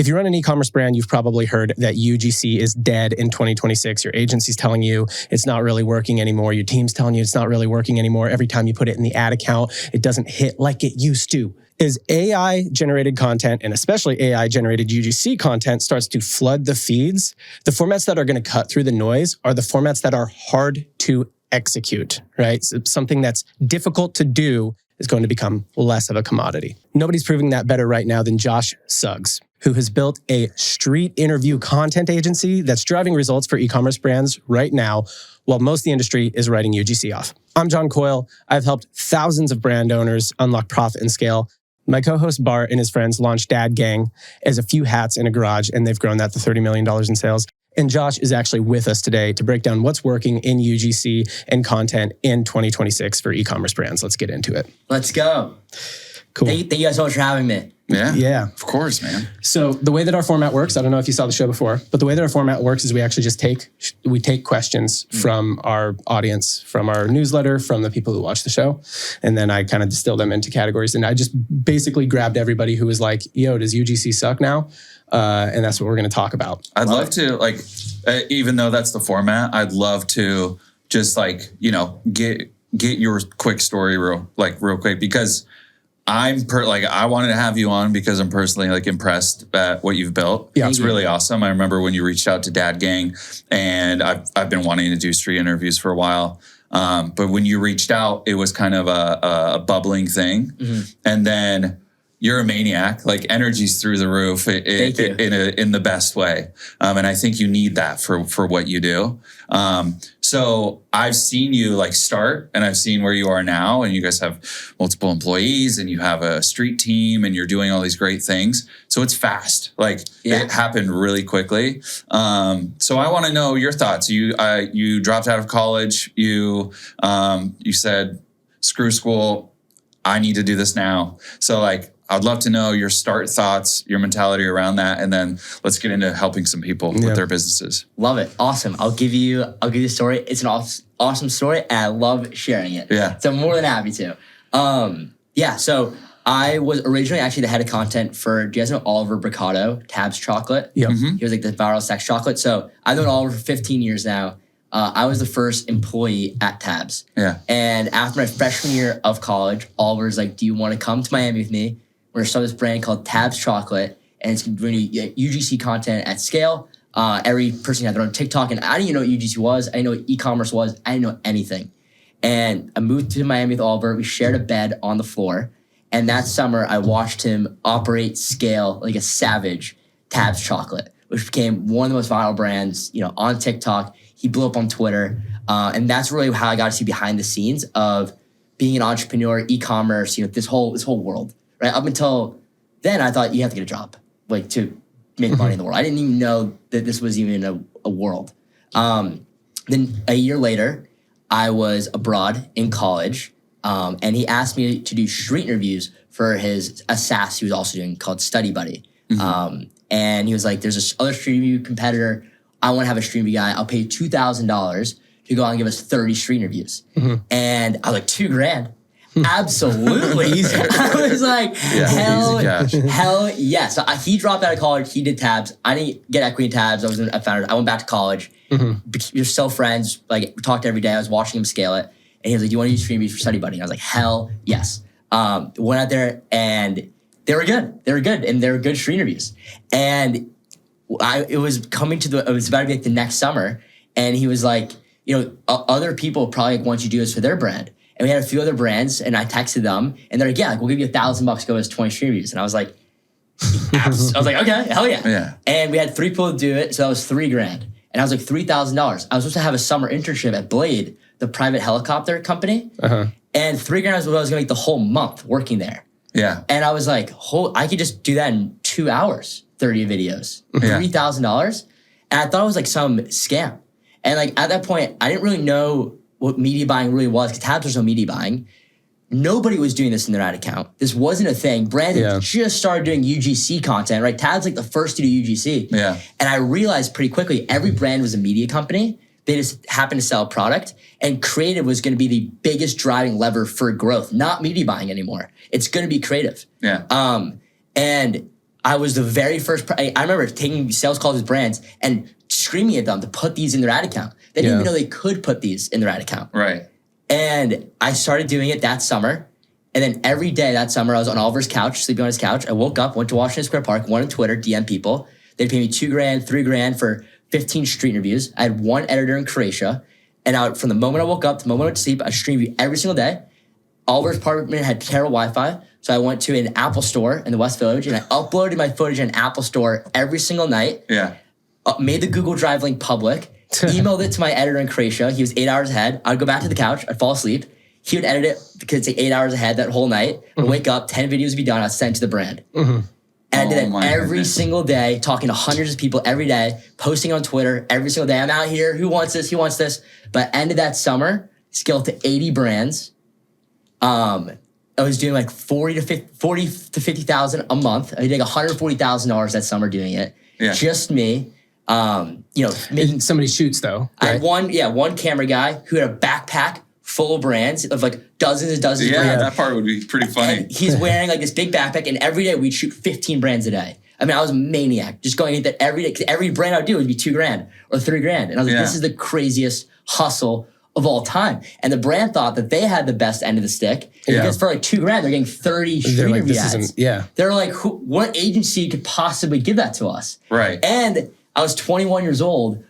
If you run an e-commerce brand, you've probably heard that UGC is dead in 2026. Your agency's telling you it's not really working anymore. Your team's telling you it's not really working anymore. Every time you put it in the ad account, it doesn't hit like it used to. As AI-generated content, and especially AI-generated UGC content, starts to flood the feeds, the formats that are going to cut through the noise are the formats that are hard to execute, right? So something that's difficult to do is going to become less of a commodity. Nobody's proving that better right now than Josh Suggs, who has built a street interview content agency that's driving results for e-commerce brands right now, while most of the industry is writing UGC off. I'm John Coyle. I've helped thousands of brand owners unlock profit and scale. My co-host Bart and his friends launched Dad Gang as a few hats in a garage, and they've grown that to $30 million in sales. And Josh is actually with us today to break down what's working in UGC and content in 2026 for e-commerce brands. Let's get into it. Let's go. Cool. Thank you guys so much for having me. Yeah. Of course, man. So the way that our format works, I don't know if you saw the show before, but the way that our format works is we actually just take questions from our audience, from our newsletter, from the people who watch the show. And then I kind of distill them into categories. And I just basically grabbed everybody who was like, yo, does UGC suck now? And that's what we're going to talk about. I'd love to, even though that's the format, I'd love to just get your quick story real quick, because I wanted to have you on because I'm personally impressed at what you've built. Yeah, it's really awesome. I remember when you reached out to Dad Gang, and I've been wanting to do street interviews for a while. But when you reached out, it was kind of a bubbling thing. Mm-hmm. And then you're a maniac, energy's through the roof in the best way. And I think you need that for what you do. So I've seen you start, and I've seen where you are now, and you guys have multiple employees, and you have a street team, and you're doing all these great things. So it's fast. It happened really quickly. So I want to know your thoughts. You dropped out of college. You said, screw school. I need to do this now. So I'd love to know your start thoughts, your mentality around that, and then let's get into helping some people with their businesses. Love it. Awesome. I'll give you a story. It's an awesome story, and I love sharing it. Yeah. So I'm more than happy to. So I was originally actually the head of content for, do you guys know Oliver Bricado, Tabs Chocolate? Yeah. Mm-hmm. He was the viral sex chocolate. So I've known Oliver for 15 years now. I was the first employee at Tabs. Yeah. And after my freshman year of college, Oliver's like, do you want to come to Miami with me? We're going to start this brand called Tabs Chocolate, and it's going to be UGC content at scale. Every person had their own TikTok, and I didn't even know what UGC was. I didn't know what e-commerce was. I didn't know anything. And I moved to Miami with Oliver. We shared a bed on the floor, and that summer I watched him operate, scale like a savage, Tabs Chocolate, which became one of the most viral brands, on TikTok. He blew up on Twitter, and that's really how I got to see behind the scenes of being an entrepreneur, e-commerce, this whole world. Right up until then, I thought you have to get a job, to make money in the world. I didn't even know that this was even a world. Then a year later, I was abroad in college, and he asked me to do street interviews for a SaaS he was also doing called Study Buddy. Mm-hmm. And he was like, "There's this other street review competitor. I want to have a street review guy. I'll pay you $2,000 to go out and give us 30 street interviews." Mm-hmm. And I was like, $2,000. Absolutely. I was like, hell yes. So he dropped out of college. He did Tabs. I didn't get equity in Tabs. I founded. I went back to college. Mm-hmm. We're still friends. We talked every day. I was watching him scale it. And he was like, do you want to use stream reviews for Study Buddy? And I was like, hell yes. Went out there, and they were good. And they were good stream interviews. And it was about to be the next summer. And he was like, other people probably want you to do this for their brand. And we had a few other brands, and I texted them, and they're like, we'll give you $1,000 to go as 20 stream reviews. And I was like, okay, hell yeah. And we had 3 people to do it, so that was $3,000. And I was like, $3,000. I was supposed to have a summer internship at Blade, the private helicopter company. Uh-huh. And $3,000 was what I was going to make the whole month working there. Yeah. And I was like, I could just do that in 2 hours, 30 videos, $3,000. And I thought it was some scam. And at that point, I didn't really know what media buying really was, because Tabs was no media buying. Nobody was doing this in their ad account. This wasn't a thing. Brandon just started doing UGC content, right? Tabs the first to do UGC. Yeah. And I realized pretty quickly every brand was a media company. They just happened to sell a product, and creative was going to be the biggest driving lever for growth, not media buying anymore. It's going to be creative. Yeah. And I was the very first. I remember taking sales calls with brands and screaming at them to put these in their ad account. They didn't even know they could put these in their ad account. Right. And I started doing it that summer. And then every day that summer, I was on Oliver's couch, sleeping on his couch. I woke up, went to Washington Square Park, went on Twitter, DM people. They'd pay me $2,000, $3,000 for 15 street interviews. I had one editor in Croatia. And from the moment I woke up to the moment I went to sleep, I streamed you every single day. Oliver's apartment had terrible Wi-Fi. So I went to an Apple store in the West Village and I uploaded my footage in an Apple store every single night. Yeah. Made the Google Drive link public. Emailed it to my editor in Croatia. He was 8 hours ahead. I'd go back to the couch. I'd fall asleep. He would edit it because it's 8 hours ahead that whole night. I'd wake up, 10 videos would be done. I'd send to the brand. And I did it every single day, talking to hundreds of people every day, posting on Twitter every single day. I'm out here. Who wants this? Who wants this? But end of that summer, scaled to 80 brands. I was doing like 40 to 50,000 a month. I did like $140,000 that summer doing it. Yeah. Just me. Making somebody shoots though. Right? I had one camera guy who had a backpack full of brands of like dozens and dozens of brands. Yeah, that part would be pretty funny. And he's wearing like this big backpack, and every day we'd shoot 15 brands a day. I mean, I was a maniac, just going into that every day. 'Cause every brand I would do would be $2,000 or $3,000. And I was like, this is the craziest hustle of all time. And the brand thought that they had the best end of the stick. Because for like $2,000, they're getting 30 street interview ads. They're like, what agency could possibly give that to us? Right. And I was 21 years old,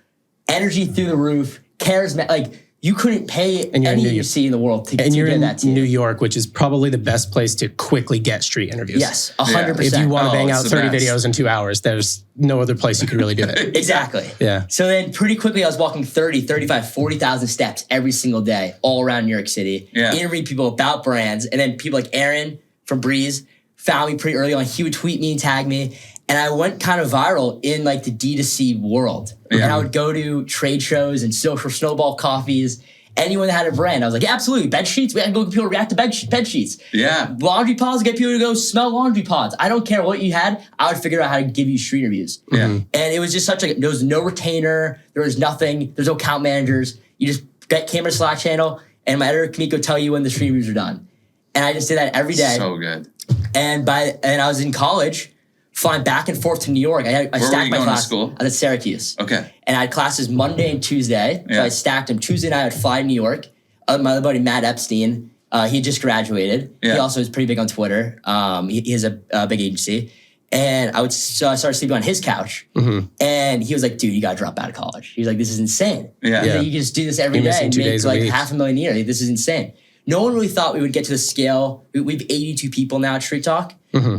energy through the roof, charismatic, like you couldn't pay any agency in the world to get that to you. And you're in New York, which is probably the best place to quickly get street interviews. Yes, 100%. If you want to bang out 30 videos in 2 hours, there's no other place you could really do it. Exactly. Yeah. So then pretty quickly I was walking 30, 35, 40,000 steps every single day all around New York City, interviewing people about brands. And then people like Aaron from Breeze found me pretty early on. He would tweet me and tag me. And I went kind of viral in like the D2C world. And I would go to trade shows and social snowball coffees. Anyone that had a brand, I was like, yeah, absolutely. Bed sheets, we had to go get people to react to bed sheets. Yeah. Laundry pods, get people to go smell laundry pods. I don't care what you had. I would figure out how to give you street interviews. Yeah. And it was just such there was no retainer. There was nothing. There's no account managers. You just get camera Slack channel and my editor Kamiko tell you when the street interviews are done. And I just did that every day. So good. And I was in college, flying back and forth to New York. I stacked my class. To school? I was at Syracuse. Okay. And I had classes Monday and Tuesday. So I stacked them. Tuesday night, I'd fly to New York. My other buddy, Matt Epstein, he just graduated. Yeah. He also is pretty big on Twitter. He has a big agency. And I started sleeping on his couch. And he was like, dude, you got to drop out of college. He was like, this is insane. Yeah. Like, you can just do this every day and make like $500,000 a year. Like, this is insane. No one really thought we would get to the scale. We have 82 people now at StreetTalk.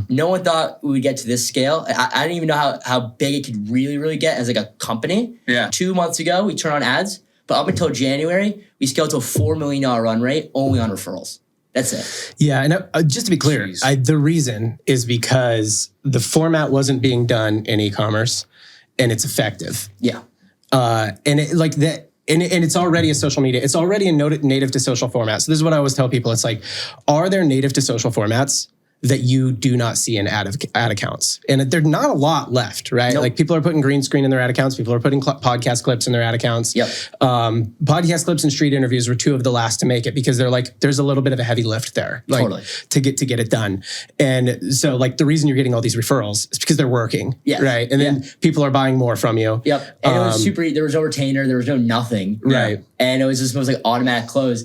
No one thought we would get to this scale. I didn't even know how big it could really, really get as like a company. Yeah. 2 months ago, we turned on ads. But up until January, we scaled to a $4 million run rate only on referrals. That's it. Yeah. And just to be clear, the reason is because the format wasn't being done in e-commerce and it's effective. Yeah. And it like that. And it's already a social media. It's already a native to social format. So this is what I always tell people. It's like, are there native to social formats that you do not see in ad accounts? And there's not a lot left, right? Nope. Like people are putting green screen in their ad accounts. People are putting podcast clips in their ad accounts. Yep. Podcast clips and street interviews were 2 of the last to make it because they're like, there's a little bit of a heavy lift there, like to get it done. And so like the reason you're getting all these referrals is because they're working, right? And then people are buying more from you. Yep. And it was there was no retainer, there was no nothing. Right. And it was just like automatic close.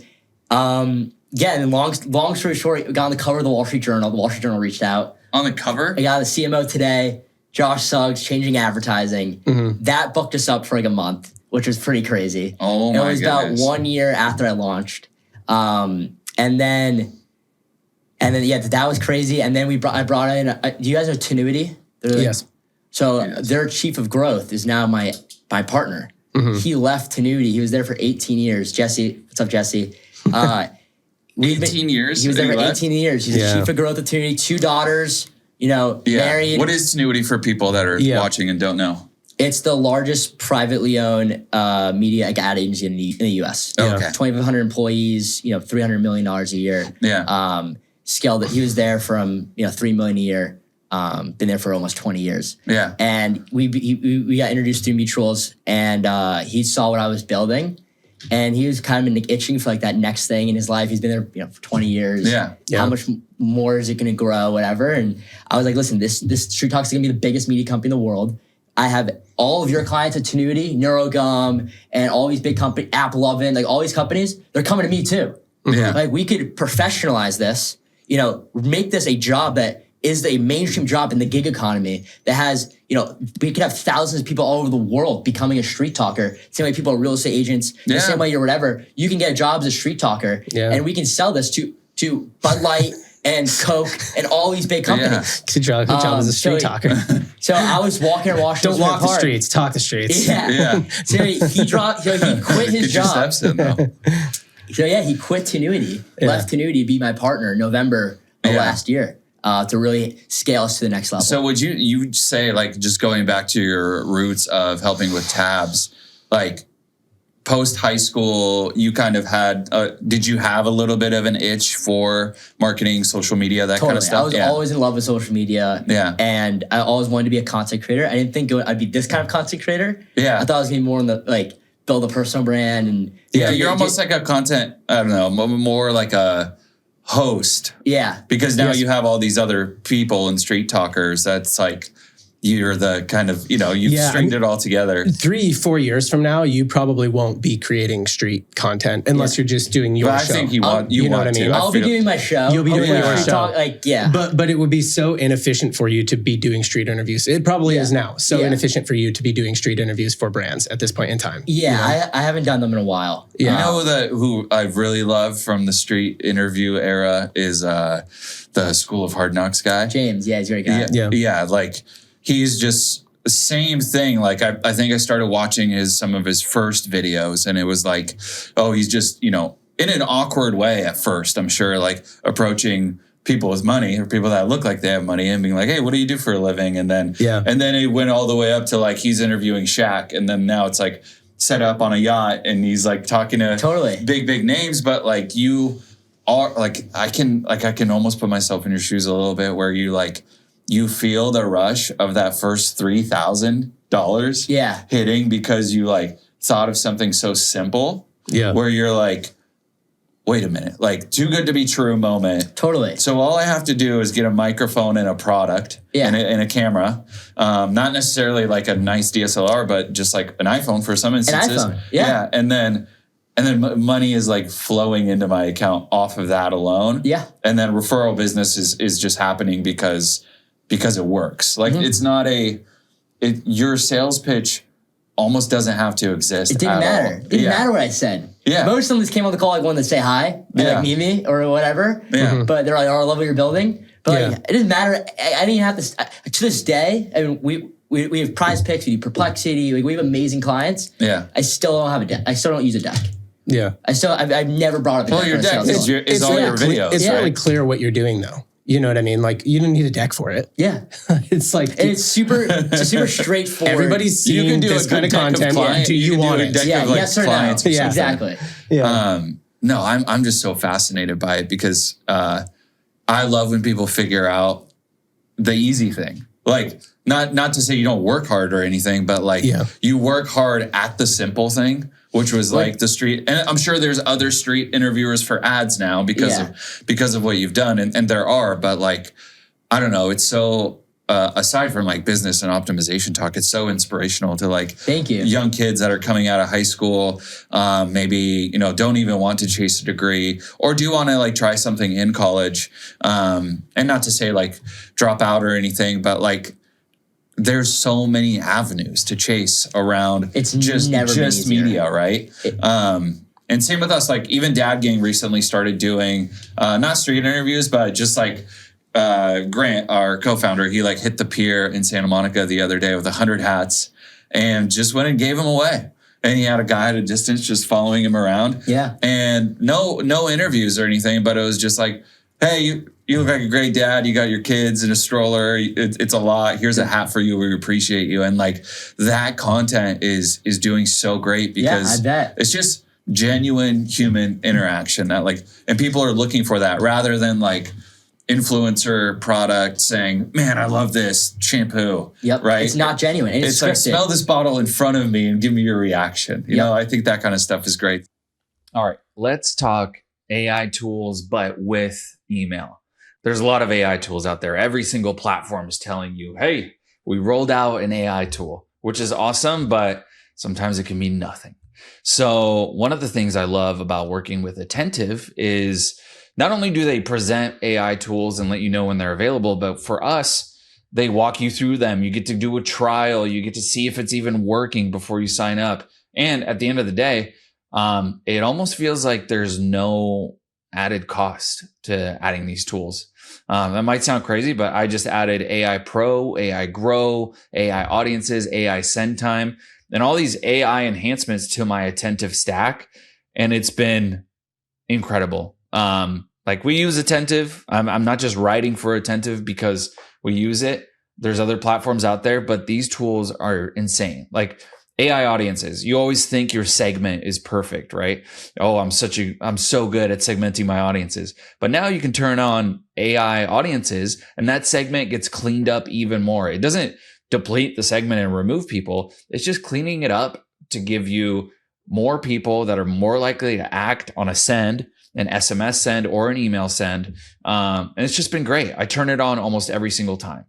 Yeah, and then long story short, we got on the cover of the Wall Street Journal. The Wall Street Journal reached out. On the cover? I got the CMO today, Josh Suggs, changing advertising. That booked us up for like a month, which was pretty crazy. Oh my goodness. It was about 1 year after I launched. And then that was crazy. And then I brought in, do you guys know Tenuity? Yes. So their chief of growth is now my partner. He left Tenuity. He was there for 18 years. Jesse, what's up, Jesse? 18 years? He was there for 18 years. He's the chief of growth at Tenuity, 2 daughters, married. What is Tenuity for people that are watching and don't know? It's the largest privately owned media ad agency in the U.S. Okay. 2,500 employees, $300 million a year. Yeah. Scaled it. He was there from, $3 million a year. Been there for almost 20 years. Yeah. And we got introduced through mutuals, and he saw what I was building. And he was kind of been itching for like that next thing in his life. He's been there, you know, for 20 years. Yeah. How much more is it going to grow, whatever? And I was like, listen, this StreetTalk is going to be the biggest media company in the world. I have all of your clients at Tenuity, NeuroGum, and all these big companies, AppLovin, like all these companies, they're coming to me too. Yeah. Like we could professionalize this, you know, make this a job that is a mainstream job in the gig economy that has, you know, we could have thousands of people all over the world becoming a street talker. Same way people are real estate agents, the same way you're whatever. You can get a job as a street talker, and we can sell this to Bud Light and Coke and all these big companies. Good job as a street talker. So I was walking in Washington. Don't walk the streets, talk the streets. Yeah. So he quit his job. So yeah, he quit Tenuity, left Tenuity to be my partner in November of last year. To really scale us to the next level. So would you say, like, just going back to your roots of helping with tabs, like post high school, you kind of had, did you have a little bit of an itch for marketing, social media, that kind of stuff? I was always in love with social media. Yeah. And I always wanted to be a content creator. I didn't think I'd be this kind of content creator. Yeah. I thought I was going to be more in the, like, build a personal brand. And you're almost like a content, I don't know, more like a host. Yeah. Because now you have all these other people and street talkers. That's like, you're the kind of, you know, you've stringed it all together. 3-4 years from now, you probably won't be creating street content unless you're just doing your show. I think you know what I mean? I'll be doing my show. You'll be doing your show. But it would be so inefficient for you to be doing street interviews. It probably is now. So inefficient for you to be doing street interviews for brands at this point in time. Yeah, I haven't done them in a while. Yeah. You know who I really love from the street interview era is the School of Hard Knocks guy. James, he's a great guy. Yeah, like he's just the same thing. Like I think I started watching some of his first videos, and it was like, oh, he's just, you know, in an awkward way at first, I'm sure, like approaching people with money or people that look like they have money and being like, hey, what do you do for a living? And then it went all the way up to like he's interviewing Shaq, and then now it's like set up on a yacht and he's like talking to big names, but like you are like I can almost put myself in your shoes a little bit, where you feel the rush of that first $3,000 hitting because you like thought of something so simple where you're like, wait a minute, like too good to be true moment. Totally. So all I have to do is get a microphone and a product and a camera. Not necessarily like a nice DSLR, but just like an iPhone for some instances. An iPhone. And then money is like flowing into my account off of that alone. Yeah. And then referral business is just happening because it works. Like it's not your sales pitch almost doesn't have to exist. It didn't matter. It didn't matter what I said. Yeah. Most of them just came on the call like wanted to say hi and like meet me or whatever. Yeah. But they're like, oh, I love what you're building. But like, it doesn't matter. I didn't have to. To this day, I mean, we have Prize Picks, we do Perplexity, like we have amazing clients. Yeah. I still don't have a deck. I still don't use a deck. Yeah. I've never brought up a deck. Well, your deck is all your videos. It's really clear what you're doing though. You know what I mean? Like you don't need a deck for it. Yeah. It's like it's super straightforward. Everybody's seeing this kind of content. Do you want it? Yes or no? Exactly. Yeah. No, I'm just so fascinated by it because I love when people figure out the easy thing. Like not to say you don't work hard or anything, but like you work hard at the simple thing, which was like the street. And I'm sure there's other street interviewers for ads now because of what you've done. And there are, but like, I don't know. It's so, aside from like business and optimization talk, it's so inspirational to like young kids that are coming out of high school, maybe, you know, don't even want to chase a degree or do want to like try something in college. And not to say like drop out or anything, but like, there's so many avenues to chase around just media, right? And same with us, like even Dad Gang recently started doing not street interviews, but just like Grant, our co-founder, he like hit the pier in Santa Monica the other day with 100 hats and just went and gave them away. And he had a guy at a distance just following him around. Yeah. And no interviews or anything, but it was just like, hey, you look like a great dad. You got your kids in a stroller. It's a lot. Here's a hat for you. We appreciate you. And like that content is doing so great because it's just genuine human interaction that like, and people are looking for that rather than like influencer product saying, man, I love this shampoo. Yep. Right. It's not genuine. It's like, smell this bottle in front of me and give me your reaction. You know, I think that kind of stuff is great. All right, let's talk AI tools, but with email. There's a lot of AI tools out there. Every single platform is telling you, hey, we rolled out an AI tool, which is awesome, but sometimes it can mean nothing. So one of the things I love about working with Attentive is not only do they present AI tools and let you know when they're available, but for us, they walk you through them. You get to do a trial. You get to see if it's even working before you sign up. And at the end of the day, it almost feels like there's no added cost to adding these tools. That might sound crazy, but I just added AI Pro, AI Grow, AI Audiences, AI Send Time, and all these AI enhancements to my Attentive stack. And it's been incredible. Like we use Attentive. I'm not just writing for Attentive because we use it. There's other platforms out there, but these tools are insane. Like AI Audiences, you always think your segment is perfect, right? Oh, I'm so good at segmenting my audiences. But now you can turn on AI Audiences and that segment gets cleaned up even more. It doesn't deplete the segment and remove people. It's just cleaning it up to give you more people that are more likely to act on a send, an SMS send, or an email send. And it's just been great. I turn it on almost every single time.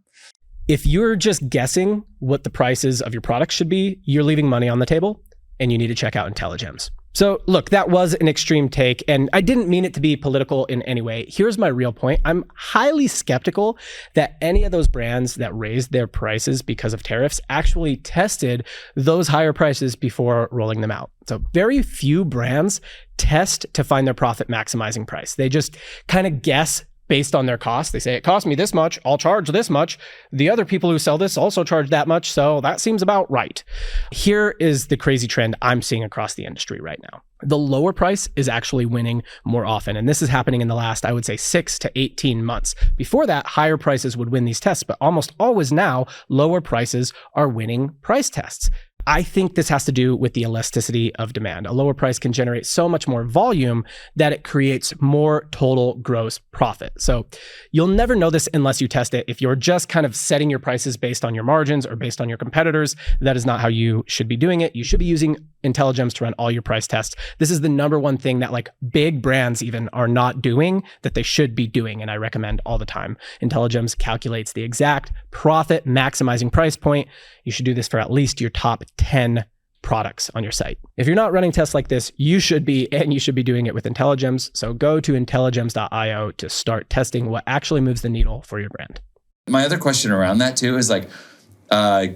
If you're just guessing what the prices of your products should be, you're leaving money on the table and you need to check out IntelliGems. So look, that was an extreme take and I didn't mean it to be political in any way. Here's my real point. I'm highly skeptical that any of those brands that raised their prices because of tariffs actually tested those higher prices before rolling them out. So very few brands test to find their profit maximizing price. They just kind of guess based on their cost. They say, it cost me this much, I'll charge this much. The other people who sell this also charge that much, so that seems about right. Here is the crazy trend I'm seeing across the industry right now. The lower price is actually winning more often, and this is happening in the last, I would say, 6 to 18 months. Before that, higher prices would win these tests, but almost always now, lower prices are winning price tests. I think this has to do with the elasticity of demand. A lower price can generate so much more volume that it creates more total gross profit. So you'll never know this unless you test it. If you're just kind of setting your prices based on your margins or based on your competitors, that is not how you should be doing it. You should be using IntelliGems to run all your price tests. This is the number one thing that like big brands even are not doing that they should be doing, and I recommend all the time. IntelliGems calculates the exact profit maximizing price point. You should do this for at least your top 10 products on your site. If you're not running tests like this, you should be, and you should be doing it with IntelliGems. So go to intelligems.io to start testing what actually moves the needle for your brand. My other question around that too is like,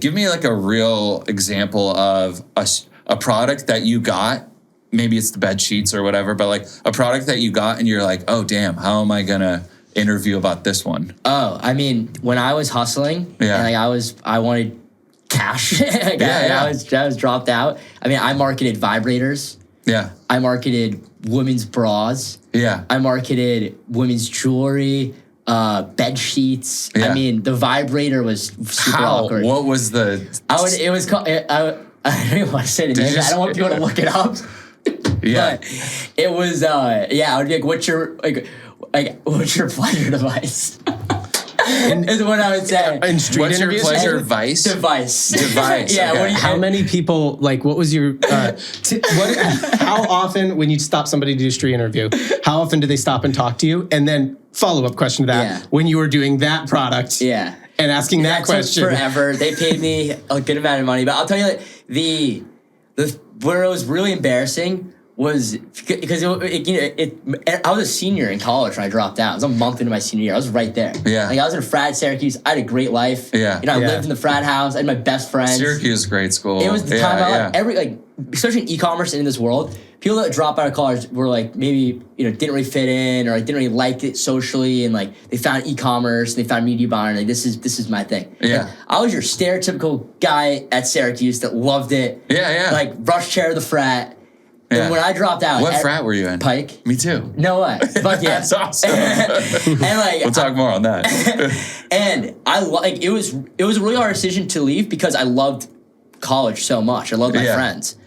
give me like a real example of a product that you got. Maybe it's the bed sheets or whatever, but like a product that you got and you're like, oh damn, how am I gonna interview about this one? Oh, I mean, when I was hustling, and like I wanted cash. I was dropped out. I mean, I marketed vibrators. Yeah. I marketed women's bras. Yeah. I marketed women's jewelry, bed sheets. Yeah. I mean, the vibrator was super awkward. What was the? It was called. I don't even want to say the name. I don't want people to look it up. Yeah. But it was. I would be like, what's your pleasure device? Is what I would say. In street What's interviews? Your pleasure device? Device. Yeah. Okay. How many people, like, what was your, how often when you stop somebody to do a street interview, how often do they stop and talk to you? And then follow-up question to that, when you were doing that product and asking that question. Took forever. They paid me a good amount of money. But I'll tell you, like, where it was really embarrassing was because I was a senior in college when I dropped out. It was a month into my senior year. I was right there. Yeah. Like I was in a frat at Syracuse. I had a great life. Yeah. I lived in the frat house. I had my best friends. Syracuse is a great school. It was the time I like especially in e-commerce and in this world, people that drop out of college were like maybe, didn't really fit in or like didn't really like it socially, and like they found e-commerce, they found media buying, like this is my thing. Yeah. Like, I was your stereotypical guy at Syracuse that loved it. Yeah. Like rush chair of the frat. And when I dropped out, what frat were you in? Pike. Me too. No way. Fuck yeah. That's awesome. And like we'll talk more on that. And it was a really hard decision to leave because I loved college so much. I loved my friends.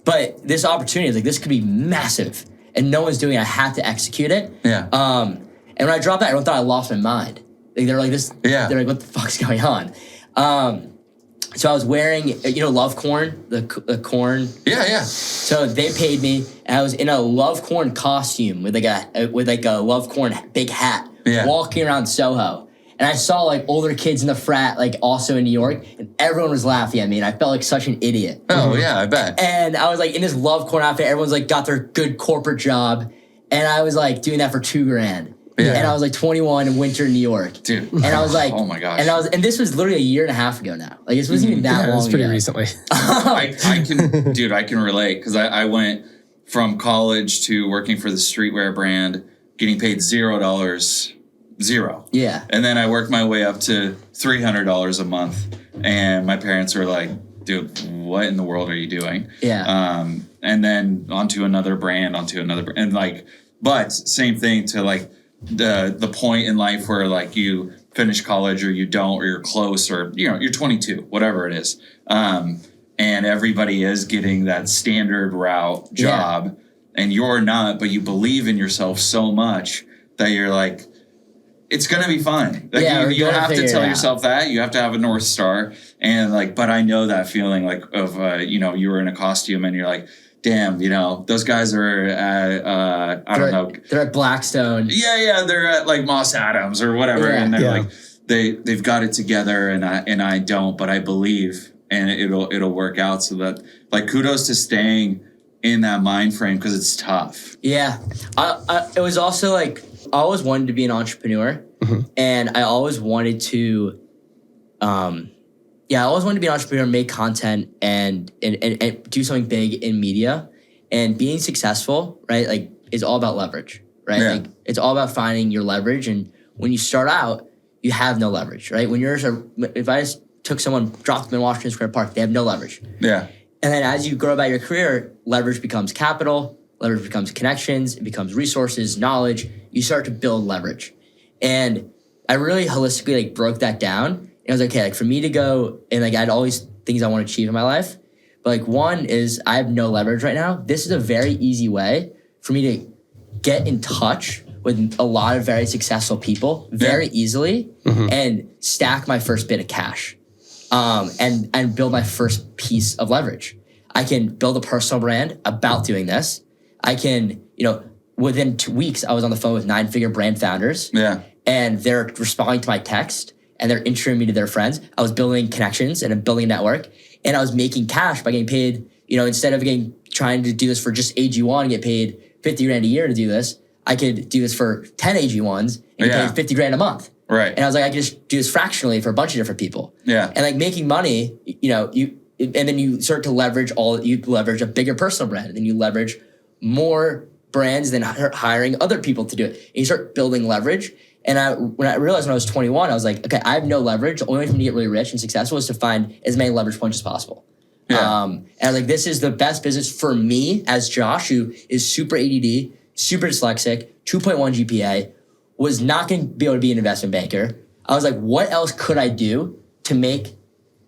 But this opportunity is like, this could be massive, and no one's doing it. I had to execute it. Yeah. And when I dropped out, everyone thought I lost my mind. Like they're like this. Yeah. They're like, what the fuck's going on? So I was wearing, Love Corn, the corn. Yeah. So they paid me, and I was in a Love Corn costume with a Love Corn big hat, walking around Soho. And I saw like older kids in the frat, like also in New York, and everyone was laughing at me, and I felt like such an idiot. Oh yeah, I bet. And I was like in this Love Corn outfit. Everyone's like got their good corporate job, and I was like doing that for $2,000. Yeah. And I was like 21 in winter New York. Dude. And I was like, oh my gosh. And this was literally a year and a half ago now. Like this wasn't even that long ago. It was pretty recently. I can relate because I went from college to working for the streetwear brand, getting paid $0. Yeah. And then I worked my way up to $300 a month. And my parents were like, dude, what in the world are you doing? Yeah. And then onto another brand. And like, but same thing to like, the point in life where like you finish college or you don't, or you're close, or you're 22, whatever it is, and everybody is getting that standard route job, and you're not, but you believe in yourself so much that you're like, it's gonna be fine. Like you have to tell yourself that. You have to have a North Star, and like, but I know that feeling like of you were in a costume and you're like, damn, those guys are at, I don't know. They're at Blackstone. Yeah, they're at like Moss Adams or whatever. Yeah, and they're like, they've got it together and I don't, but I believe and it'll work out. So that like kudos to staying in that mind frame because it's tough. Yeah. It was also like, I always wanted to be an entrepreneur and I always wanted to, I always wanted to be an entrepreneur, make content, and do something big in media. And being successful, right, like, is all about leverage, right? Yeah. Like, it's all about finding your leverage. And when you start out, you have no leverage, right? If I just took someone, dropped them in Washington Square Park, they have no leverage. Yeah. And then as you grow about your career, leverage becomes capital, leverage becomes connections, it becomes resources, knowledge. You start to build leverage. And I really holistically like broke that down. And I was like, okay, like for me to go and like I had all these things I want to achieve in my life. But like one is I have no leverage right now. This is a very easy way for me to get in touch with a lot of very successful people very easily and stack my first bit of cash and build my first piece of leverage. I can build a personal brand about doing this. I can, within 2 weeks, I was on the phone with 9-figure brand founders. Yeah. And they're responding to my text and they're introducing me to their friends. I was building connections and building a network, and I was making cash by getting paid, instead of trying to do this for just AG1 and get paid $50,000 a year to do this, I could do this for 10 AG1s and get paid $50,000 a month. Right. And I was like, I could just do this fractionally for a bunch of different people. Yeah. And like making money, and then you start to leverage you leverage a bigger personal brand, and then you leverage more brands than hiring other people to do it. And you start building leverage. And when I realized when I was 21, I was like, okay, I have no leverage. The only way for me to get really rich and successful is to find as many leverage points as possible. Yeah. And I was like, this is the best business for me as Josh, who is super ADD, super dyslexic, 2.1 GPA, was not going to be able to be an investment banker. I was like, what else could I do to make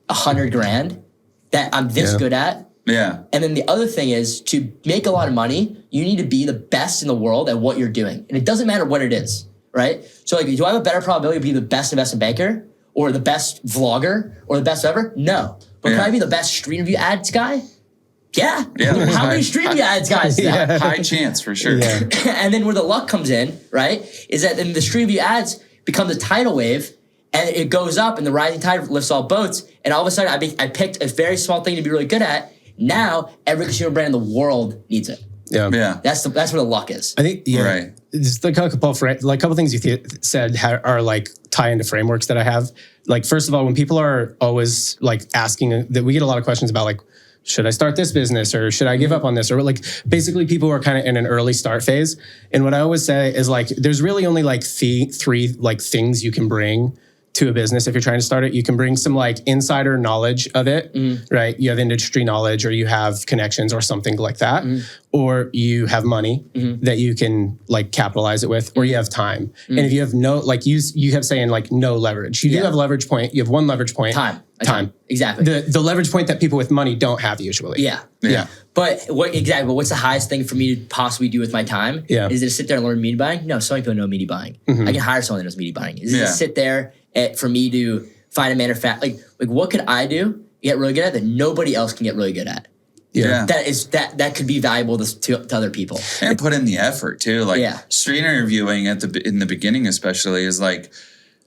$100,000 that I'm this good at? Yeah. And then the other thing is, to make a lot of money, you need to be the best in the world at what you're doing. And it doesn't matter what it is. Right? So like, do I have a better probability of being the best investment banker or the best vlogger or the best ever? No. But can I be the best street review ads guy? Yeah. How many street review ads guys is that? High chance for sure. Yeah. And then where the luck comes in, right, is that then the street review ads become the tidal wave, and it goes up and the rising tide lifts all boats. And all of a sudden I picked a very small thing to be really good at. Now every consumer brand in the world needs it. Yeah. That's where the luck is. I think, right. Just a couple things you said are like tie into frameworks that I have. Like, first of all, when people are always like asking, that we get a lot of questions about like, should I start this business or should I give up on this? Or like, basically people who are kind of in an early start phase. And what I always say is like, there's really only like three like things you can bring to a business. If you're trying to start it, you can bring some like insider knowledge of it, right? You have industry knowledge, or you have connections or something like that, or you have money that you can like capitalize it with, or you have time. And if you have no, like you have saying like no leverage, you do have leverage point. You have one leverage point. Time. Exactly. The leverage point that people with money don't have usually. Yeah. But what's the highest thing for me to possibly do with my time? Is it to sit there and learn media buying? No, some people know media buying. I can hire someone that knows media buying. Is it to sit there for me to find a manufacturer? Like what could I do get really good at that nobody else can get really good at. Yeah. That could be valuable to other people. And put in the effort too. Like street interviewing in the beginning especially is like,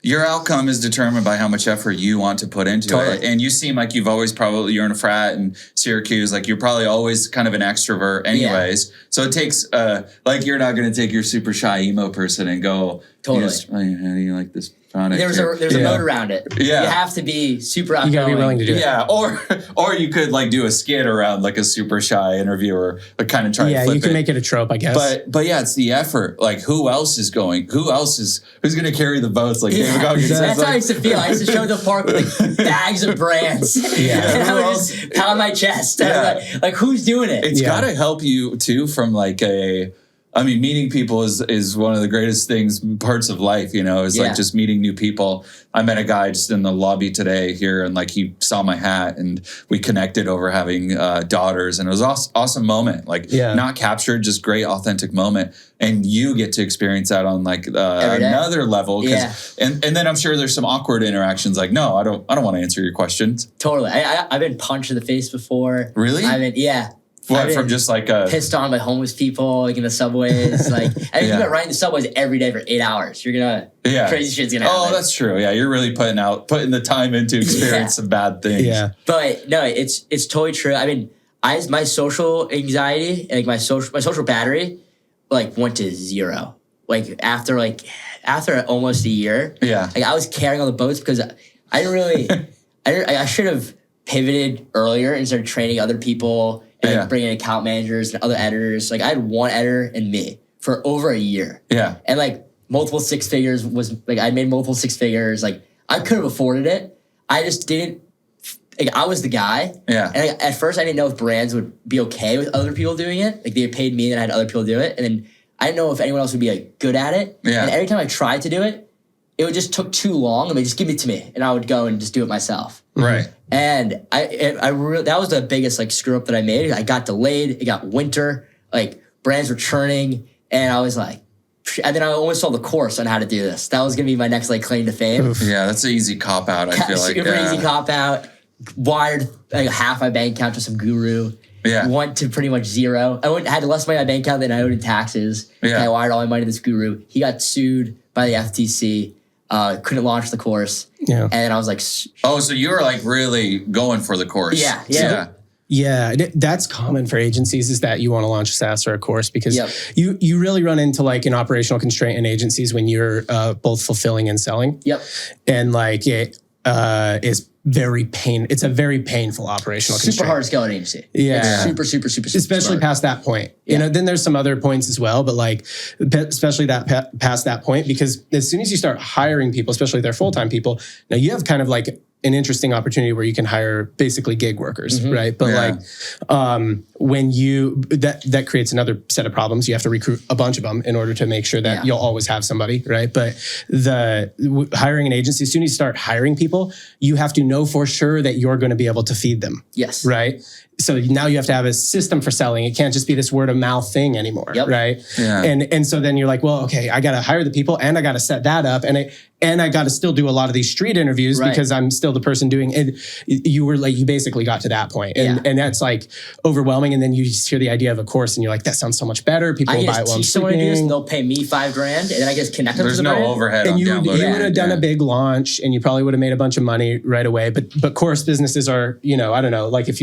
your outcome is determined by how much effort you want to put into it. And you seem like you've always you're in a frat in Syracuse, like you're probably always kind of an extrovert anyways. Yeah. So it takes, like you're not going to take your super shy emo person and go, totally. How do you like this product? There's a mode around it. Yeah. You have to be super outgoing. You got to be willing to do it. Yeah. Or you could like do a skit around like a super shy interviewer, but kind of try to flip it. Yeah, you can make it a trope, I guess. But yeah, it's the effort. Like who's going to carry the votes? Like David Goggins says, that's how I used to feel. I used to show the park with like bags of brands. Yeah. And I would just pound my chest. Yeah. Like who's doing it? It's got to help you too from like meeting people is one of the greatest parts of life, is like just meeting new people. I met a guy just in the lobby today here and like he saw my hat and we connected over having daughters and it was awesome moment. Like not captured, just great authentic moment. And you get to experience that on like another level. And then I'm sure there's some awkward interactions like, no, I don't want to answer your questions. Totally. I've been punched in the face before. Really? What, from just like pissed on by homeless people like in the subways, like I mean, you got right in the subways every day for 8 hours. You're gonna crazy shit's gonna happen. Oh, that's true. Yeah, you're really putting the time into experience some bad things. Yeah, but no, it's totally true. I mean, my social anxiety and like my social battery like went to zero. Like after almost a year. Yeah, like I was carrying all the boats because I didn't really. I should have pivoted earlier and started training other people. And like bringing account managers and other editors. Like I had one editor and me for over a year. Yeah. And like multiple six figures I made multiple six figures. Like I could have afforded it. I just didn't, like I was the guy. Yeah. And like, at first I didn't know if brands would be okay with other people doing it. Like they paid me and I had other people do it. And then I didn't know if anyone else would be like good at it. Yeah. And every time I tried to do it, it would just took too long and they just give it to me and I would go and just do it myself. Right. And that was the biggest like screw up that I made. I got delayed. It got winter. Like brands were churning, and I was like, and then I almost saw the course on how to do this. That was gonna be my next like claim to fame. Oof. Yeah, that's an easy cop out. I feel like super easy cop out. Wired like half my bank account to some guru. Yeah, went to pretty much zero. I had less money in my bank account than I owed in taxes. Yeah, I wired all my money to this guru. He got sued by the FTC. Couldn't launch the course. Yeah. And then I was like... Oh, so you were like really going for the course. Yeah, that's common for agencies is that you want to launch a SaaS or a course because you really run into like an operational constraint in agencies when you're both fulfilling and selling. Yep. And like it is it's a very painful operational constraint. Super hard to scale an agency. Yeah. It's super especially smart. Past that point. Yeah. Then there's some other points as well, but like especially that past that point, because as soon as you start hiring people, especially their full-time people, now you have kind of like an interesting opportunity where you can hire basically gig workers, right? But when that creates another set of problems. You have to recruit a bunch of them in order to make sure that you'll always have somebody, right? But hiring an agency, as soon as you start hiring people, you have to know for sure that you're going to be able to feed them. Yes. Right? So now you have to have a system for selling. It can't just be this word of mouth thing anymore, right? Yeah. And so then you're like, well, okay, I got to hire the people and I got to set that up and I got to still do a lot of these street interviews because I'm still the person doing it. You basically got to that point. And that's like overwhelming. And then you just hear the idea of a course and you're like, that sounds so much better. People will buy it while I'm sleeping. And they'll pay me $5,000 and then I just connect them to the brand. There's no overhead on downloading. You would have done a big launch and you probably would have made a bunch of money right away. But course businesses are, I don't know, like if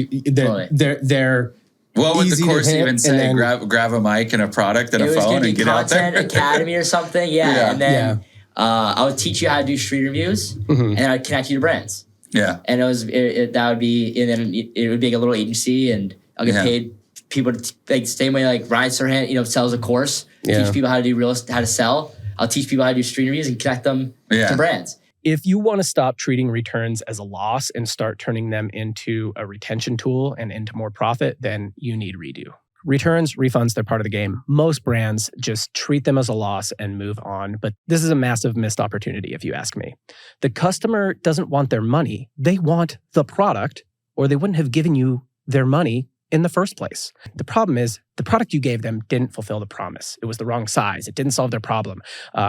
they're what would the course even say? Then, grab a mic and a product and a phone and get out there? Content Academy or something. Yeah. And then I would teach you how to do street reviews and then I'd connect you to brands. Yeah. And that would be, and then it would be like a little agency and I'll get paid people to, like same way like Ryan Serhant, sells a course, teach people how to do how to sell. I'll teach people how to do street reviews and connect them to brands. If you want to stop treating returns as a loss and start turning them into a retention tool and into more profit, then you need Redo. Returns, refunds, they're part of the game. Most brands just treat them as a loss and move on. But this is a massive missed opportunity, if you ask me. The customer doesn't want their money. They want the product, or they wouldn't have given you their money in the first place. The problem is the product you gave them didn't fulfill the promise. It was the wrong size. It didn't solve their problem.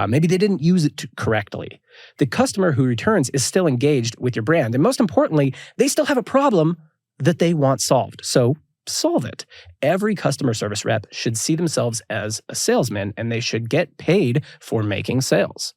Maybe they didn't use it correctly. The customer who returns is still engaged with your brand. And most importantly, they still have a problem that they want solved. So solve it. Every customer service rep should see themselves as a salesman, and they should get paid for making sales.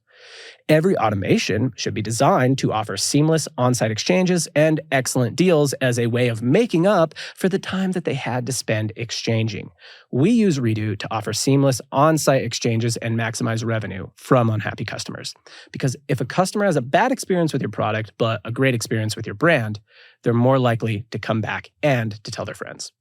Every automation should be designed to offer seamless on-site exchanges and excellent deals as a way of making up for the time that they had to spend exchanging. We use Redo to offer seamless on-site exchanges and maximize revenue from unhappy customers. Because if a customer has a bad experience with your product, but a great experience with your brand, they're more likely to come back and to tell their friends.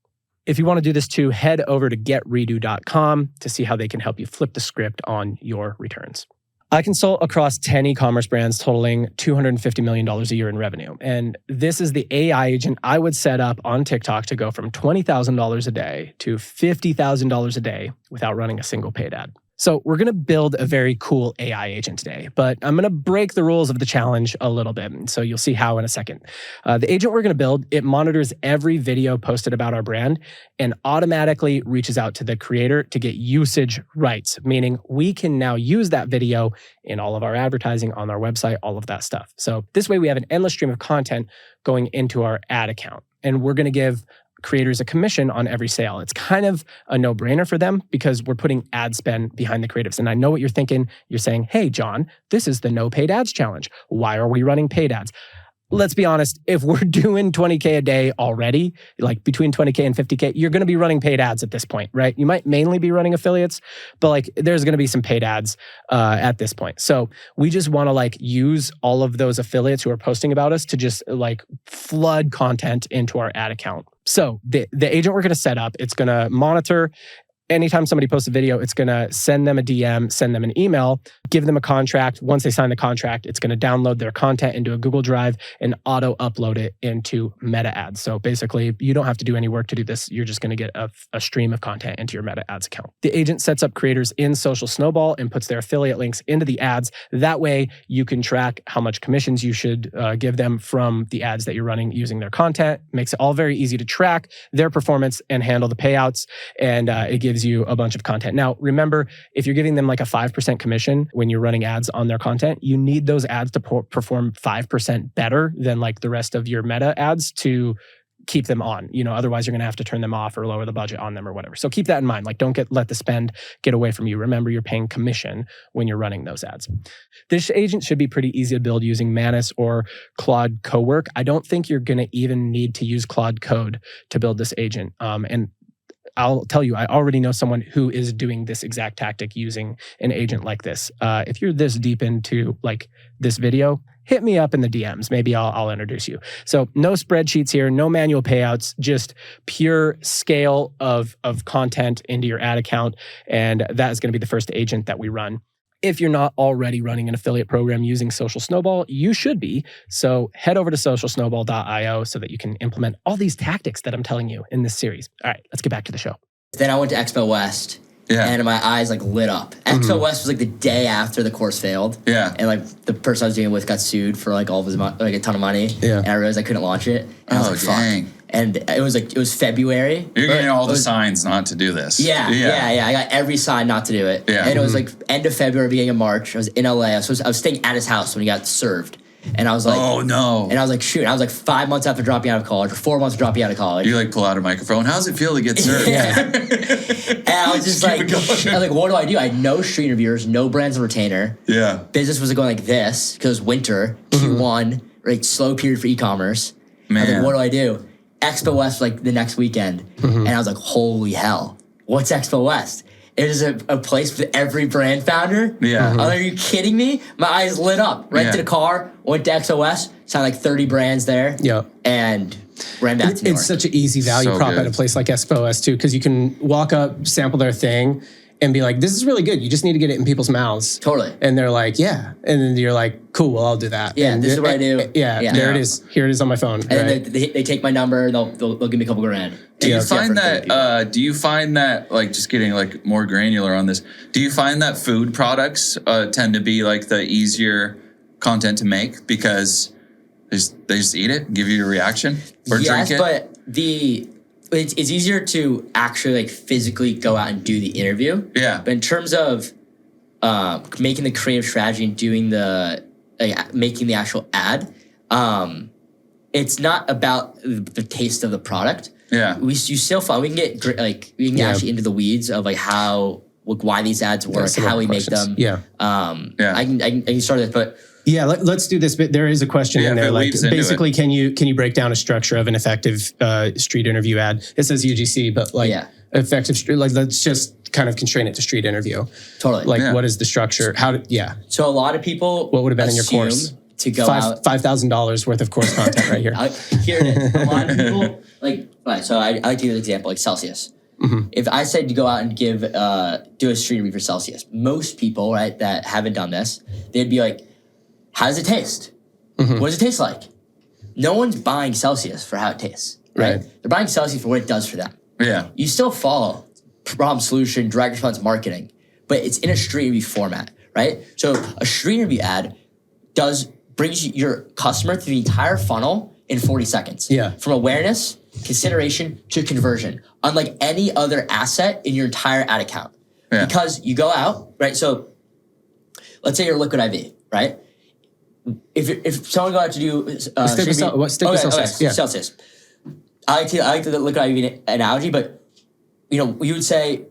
If you want to do this too, head over to getredo.com to see how they can help you flip the script on your returns. I consult across 10 e-commerce brands totaling $250 million a year in revenue. And this is the AI agent I would set up on TikTok to go from $20,000 a day to $50,000 a day without running a single paid ad. So we're going to build a very cool AI agent today, but I'm going to break the rules of the challenge a little bit. So you'll see how in a second. The agent we're going to build, it monitors every video posted about our brand and automatically reaches out to the creator to get usage rights, meaning we can now use that video in all of our advertising on our website, all of that stuff. So this way we have an endless stream of content going into our ad account, and we're going to give creators a commission on every sale. It's kind of a no-brainer for them because we're putting ad spend behind the creatives. And I know what you're thinking. You're saying, hey, John, this is the no paid ads challenge. Why are we running paid ads? Let's be honest, if we're doing 20K a day already, like between 20K and 50K, you're going to be running paid ads at this point, right? You might mainly be running affiliates, but like there's going to be some paid ads at this point. So we just want to like use all of those affiliates who are posting about us to just like flood content into our ad account. So the agent we're going to set up, it's going to monitor anytime somebody posts a video, it's going to send them a DM, send them an email, give them a contract. Once they sign the contract, it's going to download their content into a Google Drive and auto-upload it into Meta Ads. So basically, you don't have to do any work to do this. You're just going to get a stream of content into your Meta Ads account. The agent sets up creators in Social Snowball and puts their affiliate links into the ads. That way, you can track how much commissions you should give them from the ads that you're running using their content. Makes it all very easy to track their performance and handle the payouts. And it gives you a bunch of content. Now, remember, if you're giving them like a 5% commission when you're running ads on their content, you need those ads to perform 5% better than like the rest of your Meta ads to keep them on. You know, otherwise you're going to have to turn them off or lower the budget on them or whatever. So keep that in mind. Like don't let the spend get away from you. Remember, you're paying commission when you're running those ads. This agent should be pretty easy to build using Manus or Claude Cowork. I don't think you're going to even need to use Claude Code to build this agent. And I'll tell you, I already know someone who is doing this exact tactic using an agent like this. If you're this deep into like this video, hit me up in the DMs. Maybe I'll introduce you. So no spreadsheets here, no manual payouts, just pure scale of content into your ad account. And that is going to be the first agent that we run. If you're not already running an affiliate program using Social Snowball, you should be. So head over to socialsnowball.io so that you can implement all these tactics that I'm telling you in this series. All right, let's get back to the show. Then I went to Expo West. Yeah. And my eyes like lit up. Expo West was like the day after the course failed. Yeah. And like the person I was doing it with got sued for like all of his like a ton of money. Yeah. And I realized I couldn't launch it. And I was like, fuck. And it was February. You're getting all the signs not to do this. Yeah. I got every sign not to do it. Yeah. And it was like end of February, beginning of March. I was in LA. I was staying at his house when he got served. And I was like, oh no. And I was like, shoot. I was like 5 months after dropping out of college, or 4 months after dropping out of college. You like pull out a microphone. How's it feel to get served? And I was just like, what do I do? I had no street interviewers, no brands and retainer. Yeah. Business was going like this because it was winter, Q1, right? Slow period for e-commerce. Man. I was like, what do I do? Expo West was like the next weekend. And I was like, holy hell, what's Expo West? It is a place for every brand founder. Yeah. Are you kidding me? My eyes lit up. Rented a car, went to Expo West, saw like 30 brands there. Yeah. And ran back to New York. It's such an easy value prop at a place like Expo West too, because you can walk up, sample their thing, and be like, this is really good. You just need to get it in people's mouths. Totally. And they're like, yeah. And then you're like, cool, well, I'll do that. Yeah, and this is what I do. Yeah, there it is. Here it is on my phone. And then they take my number, and they'll give me a couple grand. Do you find that, like, just getting like more granular on this, do you find that food products tend to be like the easier content to make because they just eat it, give you a reaction, or drink it? Yes, but it's easier to actually like physically go out and do the interview. Yeah. But in terms of making the creative strategy and doing making the actual ad, it's not about the taste of the product. Yeah. You still find we can get actually into the weeds of like how why these ads work, how we make them. Yeah. I can start this, but yeah, let's do this. But there is a question in there. Like, basically, can you break down a structure of an effective street interview ad? It says UGC, but like effective street. Like, let's just kind of constrain it to street interview. Totally. Like, what is the structure? So a lot of people. What would have been in your course? To go out $5,000 worth of course content right here. Here it is. A lot of people so I like to give an example like Celsius. Mm-hmm. If I said to go out and do a street interview for Celsius, most people that haven't done this, they'd be like, how does it taste? Mm-hmm. What does it taste like? No one's buying Celsius for how it tastes, right? They're buying Celsius for what it does for them. Yeah. You still follow problem solution, direct response marketing, but it's in a street interview format, right? So a street interview ad brings your customer through the entire funnel in 40 seconds. Yeah. From awareness, consideration to conversion, unlike any other asset in your entire ad account. Yeah. Because you go out, right? So let's say you're Liquid IV, right? If someone go out to do stick with Celsius. Yeah. Celsius. I like the Liquid IV analogy, but you would say.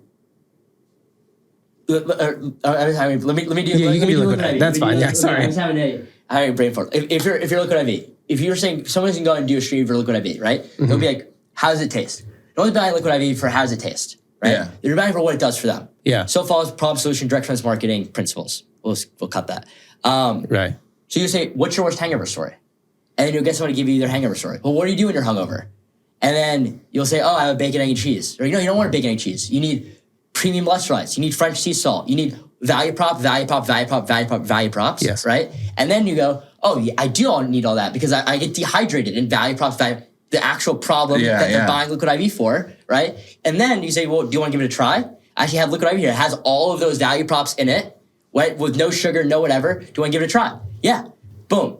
Let me do. Yeah, you can do Liquid IV. That's fine. Yeah, sorry. I'm just having a brain fart. If you're Liquid IV, if you're saying someone's gonna go and do a stream for Liquid IV, right? Mm-hmm. They'll be like, how does it taste? They're only buying Liquid IV for how does it taste, right? Yeah. They're buying for what it does for them. Yeah. So follows problem solution, direct response marketing principles. We'll cut that. Right. So you say, what's your worst hangover story? And then you'll get someone to give you their hangover story. Well, what do you do when you're hungover? And then you'll say, oh, I have a bacon, egg, and cheese. Or you don't want a bacon, egg, and cheese. You need premium electrolytes. You need French sea salt. You need value props. Yes. Right? And then you go, oh, yeah, I do all need all that because I get dehydrated in value props, the actual problem that they're buying Liquid IV for, right? And then you say, well, do you want to give it a try? I actually have Liquid IV here. It has all of those value props in it, right? With no sugar, no whatever. Do you want to give it a try? Yeah. Boom.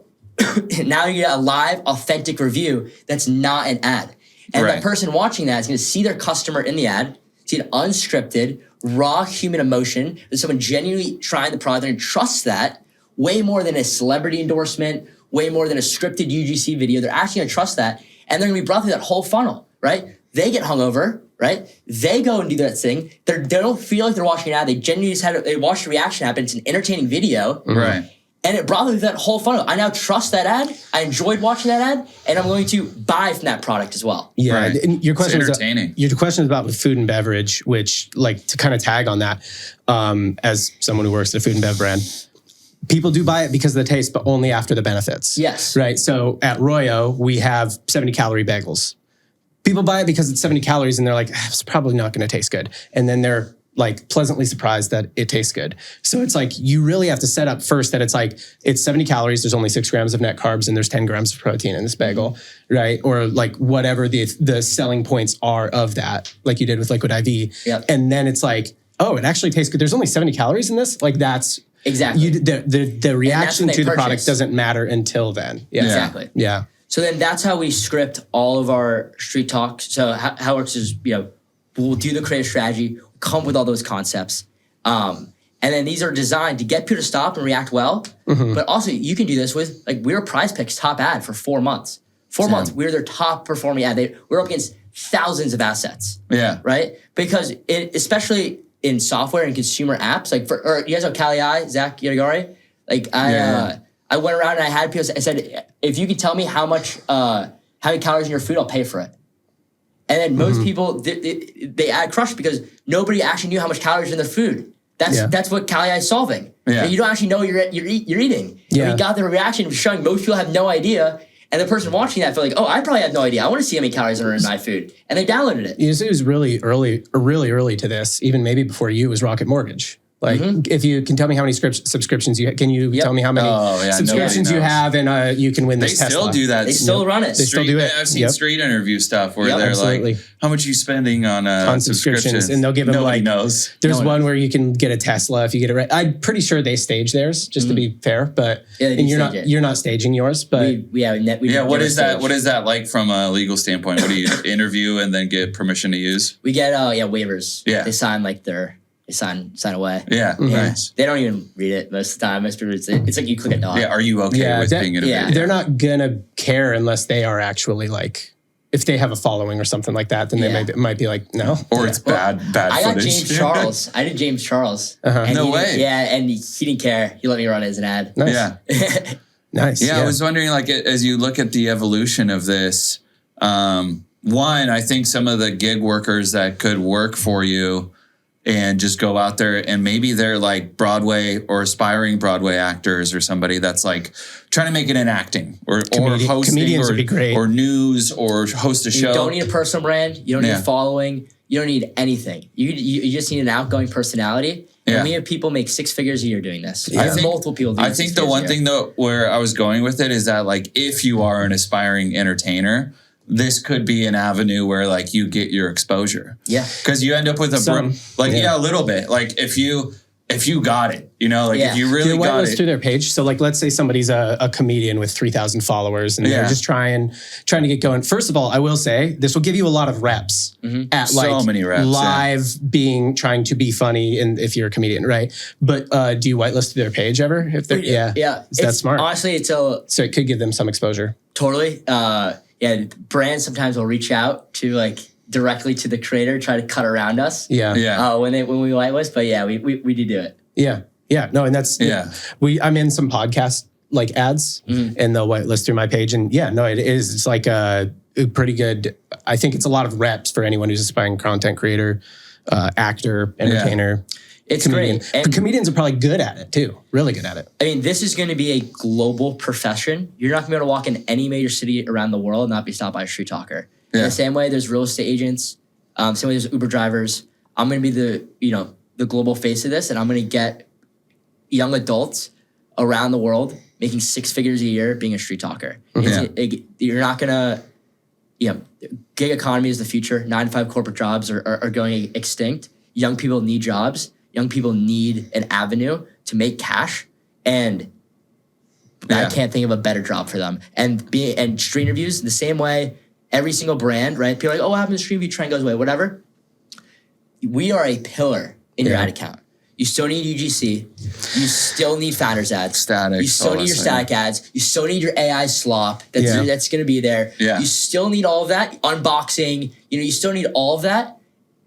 Now you get a live, authentic review that's not an ad. And the person watching that is going to see their customer in the ad, see an unscripted, raw human emotion. There's someone genuinely trying the product and trust that way more than a celebrity endorsement, way more than a scripted UGC video. They're actually going to trust that. And they're going to be brought through that whole funnel, right? They get hungover, right? They go and do that thing. They don't feel like they're watching an ad. They genuinely they watch the reaction happen. It's an entertaining video. Right. And it brought me through that whole funnel. I now trust that ad. I enjoyed watching that ad, and I'm going to buy from that product as well. Yeah, right. And your question is about food and beverage, which, like, to kind of tag on that, as someone who works at a food and bev brand, people do buy it because of the taste, but only after the benefits. Yes. Right. So at Royo, we have 70-calorie bagels. People buy it because it's 70 calories, and they're like, it's probably not going to taste good, and then they're like pleasantly surprised that it tastes good. So it's like, you really have to set up first that it's like, it's 70 calories, there's only 6 grams of net carbs, and there's 10 grams of protein in this bagel, right? Or like whatever the selling points are of that, like you did with Liquid IV. Yep. And then it's like, oh, it actually tastes good. There's only 70 calories in this. Like that's exactly the reaction to the product doesn't matter until then. Yeah. Exactly. Yeah. So then that's how we script all of our street talks. So how it works is, we'll do the creative strategy, come with all those concepts. And then these are designed to get people to stop and react well. Mm-hmm. But also you can do this with, like, we were Prize Picks top ad for 4 months. 4 months, we were their top performing ad. We're up against thousands of assets. Yeah. Right? Because especially in software and consumer apps, like you guys know Kali, Zach Yagari? Like I went around and I had people, I said, if you could tell me how many calories in your food, I'll pay for it. And then most people, they add crush because nobody actually knew how much calories in their food. That's what Kali is solving. Yeah. You don't actually know you're eating. Yeah. And we got the reaction of showing most people have no idea. And the person watching that felt like, oh, I probably have no idea. I want to see how many calories are in my food. And they downloaded it. It was really early to this, even maybe before you, was Rocket Mortgage. Like, if you can tell me how many subscriptions can you tell me how many subscriptions you have, and you can win this Tesla. They still do that. They still run it. They still do it. I've seen street interview stuff where they're like, how much are you spending on subscriptions? And they'll give them Nobody knows. There's one where you can get a Tesla if you get it right. I'm pretty sure they stage theirs, just to be fair, but and you're not staging yours, but what is that? What is that like from a legal standpoint? What do you interview and then get permission to use? We get waivers. Yeah. They sign sign away. Yeah, nice. They don't even read it most of the time. It's like you click a dot. Yeah, are you okay with being in a video? They're not gonna care unless they are actually like, if they have a following or something like that, then they might be like, no. Or it's bad footage. I got James Charles. I did James Charles. No way. Yeah, and he didn't care. He let me run it as an ad. Nice. Yeah. Nice. Yeah, I was wondering, like, as you look at the evolution of this, one, I think some of the gig workers that could work for you and just go out there, and maybe they're like Broadway or aspiring Broadway actors or somebody that's like trying to make it in acting or hosting comedians would be great. Or news or host a show. You don't need a personal brand. You don't need a following. You don't need anything. You just need an outgoing personality. And we have people make 6 figures a year doing this. I have multiple people doing this. I think the one thing though, where I was going with it is that, like, if you are an aspiring entertainer, this could be an avenue where, like, you get your exposure. Yeah. Because you end up with a little bit. Like, if you got it, if you really got it. Through their page. So, like, let's say somebody's a comedian with 3,000 followers and they're just trying to get going. First of all, I will say this will give you a lot of reps at so many reps, live trying to be funny, and if you're a comedian, right? But do you whitelist their page ever? If they're that's smart. Honestly, so it could give them some exposure. Totally. Brands sometimes will reach out to, like, directly to the creator, try to cut around us. When we whitelist, but we do it. Yeah. No, and that's I'm in some podcast like ads, and they'll whitelist through my page, and it is. It's like a pretty good. I think it's a lot of reps for anyone who's aspiring content creator, actor, entertainer. It's comedian. great. And comedians are probably good at it too. Really good at it. I mean, this is going to be a global profession. You're not going to be able to walk in any major city around the world and not be stopped by a street talker. In the same way, there's real estate agents. Same way, there's Uber drivers. I'm going to be the global face of this, and I'm going to get young adults around the world making 6 figures a year being a street talker. You're not going to. Gig economy is the future. 9-to-5 corporate jobs are going extinct. Young people need jobs. Young people need an avenue to make cash, and I can't think of a better job for them. And street interviews, the same way, every single brand, right? People are like, oh, what happened to street interview trend goes away, whatever. We are a pillar in your ad account. You still need UGC. You still need founders ads. Static. You still need your static ads. You still need your AI slop that's going to be there. Yeah. You still need all of that. Unboxing, you still need all of that.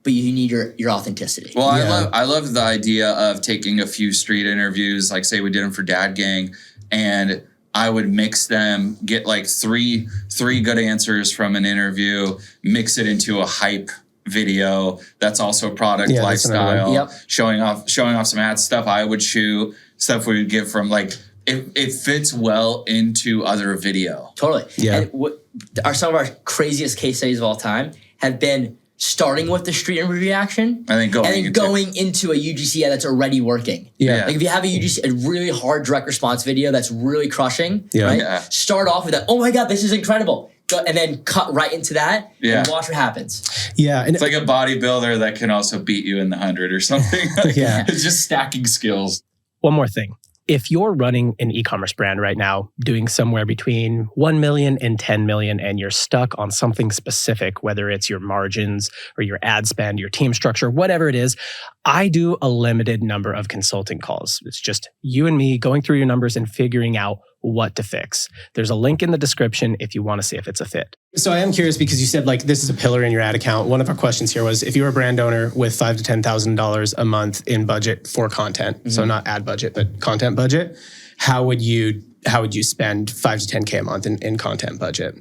But you need your authenticity. Well, I love the idea of taking a few street interviews, like say we did them for Dad Gang, and I would mix them, get like three good answers from an interview, mix it into a hype video that's also product lifestyle, showing off some ad stuff I would shoot, stuff we would get from, like, it fits well into other video. Totally. Yeah. And what are some of our craziest case studies of all time have been starting with the street interview reaction and then going into a UGC ad that's already working. Yeah. Like if you have a UGC, a really hard direct response video that's really crushing, right? Yeah. Start off with that, oh my God, this is incredible. And then cut right into that and watch what happens. Yeah. And it's like a bodybuilder that can also beat you in the 100 or something. It's just stacking skills. One more thing. If you're running an e-commerce brand right now, doing somewhere between 1 million and 10 million, and you're stuck on something specific, whether it's your margins or your ad spend, your team structure, whatever it is, I do a limited number of consulting calls. It's just you and me going through your numbers and figuring out what to fix. There's a link in the description if you want to see if it's a fit. So I am curious because you said, like, this is a pillar in your ad account. One of our questions here was, if you were a brand owner with $5,000 to $10,000 a month in budget for content, so not ad budget, but content budget, how would you spend 5 to 10K a month in content budget?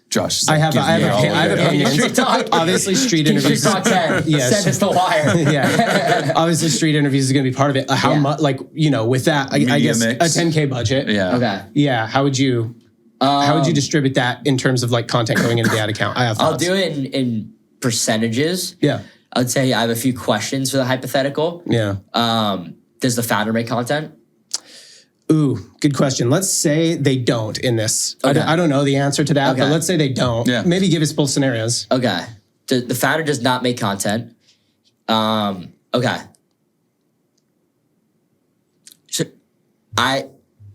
Josh, I have opinions. Obviously, street interviews. Street Talk 10. Yes. Send us the wire. Obviously, street interviews is going to be part of it. How much? Like, with that, I guess mix. A 10K budget. Yeah. Okay. Yeah. How would you distribute that in terms of, like, content going into the ad account? I have thoughts. I'll do it in percentages. Yeah. I would say I have a few questions for the hypothetical. Yeah. Does the founder make content? Ooh, good question. Let's say they don't in this. Okay. I don't know the answer to that, but let's say they don't. Yeah. Maybe give us both scenarios. Okay. The founder does not make content. Okay. So I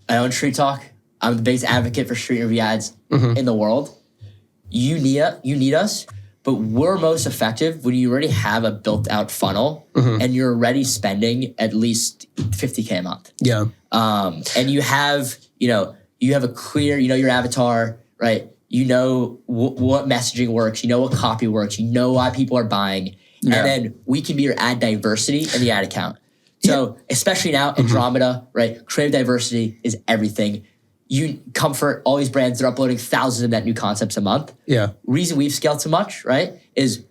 own StreetTalk. I'm the biggest advocate for street interview ads in the world. You need us, but we're most effective when you already have a built out funnel and you're already spending at least $50K a month. Yeah. And you have a clear, your avatar, right? You know what messaging works. You know what copy works. You know why people are buying. Yeah. And then we can be your ad diversity in the ad account. So especially now, Andromeda, right? Creative diversity is everything. Comfort, all these brands, they're uploading thousands of net new concepts a month. Yeah. Reason we've scaled so much, right, is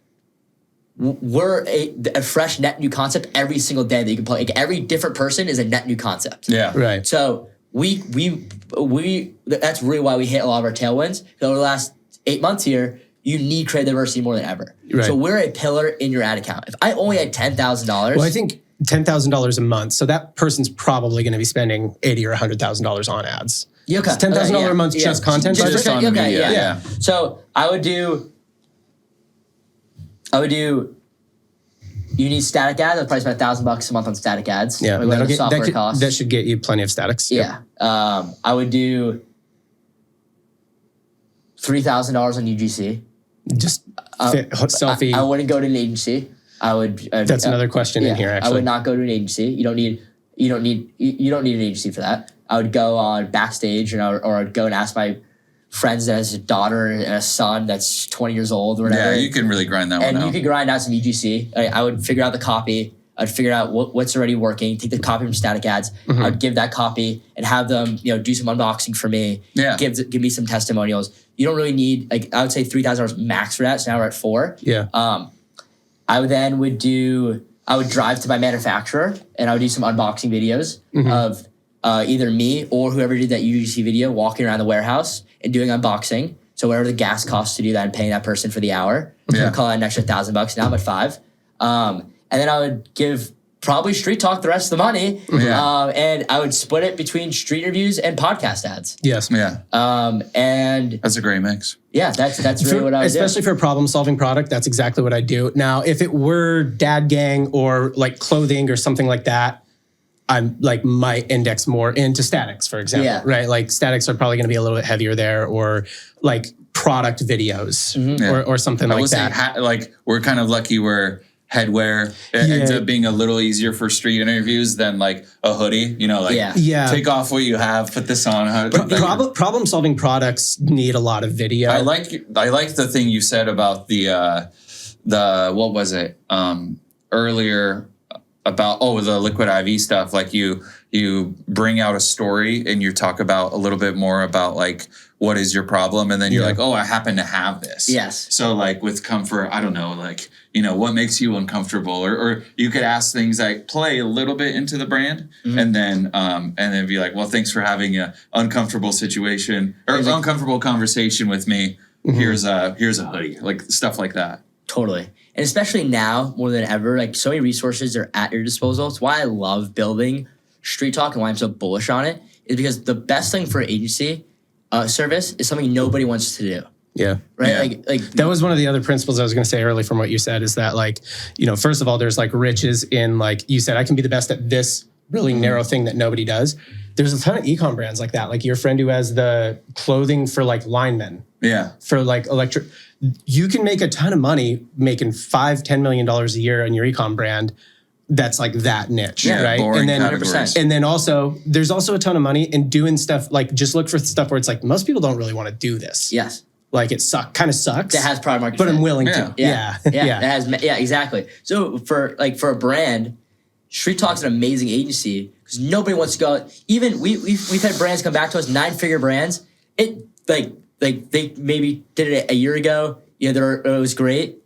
we're a fresh net new concept every single day that you can play. Like every different person is a net new concept. Yeah. Right. So we that's really why we hit a lot of our tailwinds. Over the last 8 months here, you need creative diversity more than ever. Right. So we're a pillar in your ad account. If I only had $10,000, well, I think $10,000 a month. So that person's probably going to be spending $80,000 or $100,000 on ads. Yeah, okay. $10,000 a month just content budget. Just on media. Yeah. So I would do. You need static ads. I'd probably spend $1,000 a month on static ads. Yeah, that should get you plenty of statics. Yeah. I would do $3,000 on UGC. Just selfie. I wouldn't go to an agency. That's another question in here. Actually, I would not go to an agency. You don't need an agency for that. I would go on Backstage, or I'd go and ask my friends that has a daughter and a son that's 20 years old or whatever. Yeah, you can really grind that one out. And you could grind out some UGC. I would figure out the copy. I'd figure out what's already working, take the copy from static ads. I'd give that copy and have them, do some unboxing for me. Yeah. Give me some testimonials. You don't really need, I would say $3,000 max for that. So now we're at $4,000. Yeah. I would drive to my manufacturer and I would do some unboxing videos of either me or whoever did that UGC video walking around the warehouse and doing unboxing. So whatever the gas costs to do that and paying that person for the hour, I'd call that an extra $1,000. Now I'm at $5,000. And then I would give probably StreetTalk the rest of the money. And I would split it between street interviews and podcast ads. Yes. Yeah. And that's a great mix. Yeah, that's really what I would do. Especially for a problem-solving product, that's exactly what I do. Now, if it were dad gang or like clothing or something like that, I'm like might index more into statics, for example, right? Like statics are probably going to be a little bit heavier there, or like product videos or something like that. Like we're kind of lucky where headwear ends up being a little easier for street interviews than like a hoodie, take off what you have, put this on. Problem solving products need a lot of video. I like the thing you said about the what was it earlier about the liquid IV stuff. Like you bring out a story and you talk about a little bit more about like what is your problem, and then you're like, I happen to have this. Yes. So like with comfort, I don't know, like what makes you uncomfortable, or you could ask things that play a little bit into the brand, and then be like, well, thanks for having an uncomfortable situation or uncomfortable conversation with me. Here's a hoodie, like stuff like that. Totally. And especially now more than ever, like so many resources are at your disposal. It's why I love building StreetTalk and why I'm so bullish on it is because the best thing for an agency service is something nobody wants to do. Yeah. Right. Yeah. Like that was one of the other principles I was going to say early from what you said is that like, first of all, there's like riches in like you said, I can be the best at this really narrow thing that nobody does. There's a ton of e-com brands like that. Like your friend who has the clothing for like linemen. Yeah. For like electric, you can make a ton of money making $5-10 million a year on your e-com brand. That's like that niche, right? And then 100%. And then also there's also a ton of money in doing stuff like just look for stuff where it's like most people don't really want to do this. Yes. Like it kind of sucks. That has product market but fit. I'm willing to. Yeah. Exactly. So for a brand, StreetTalk's an amazing agency because nobody wants to go. Even we've had brands come back to us, 9-figure brands. It like they maybe did it a year ago. It was great.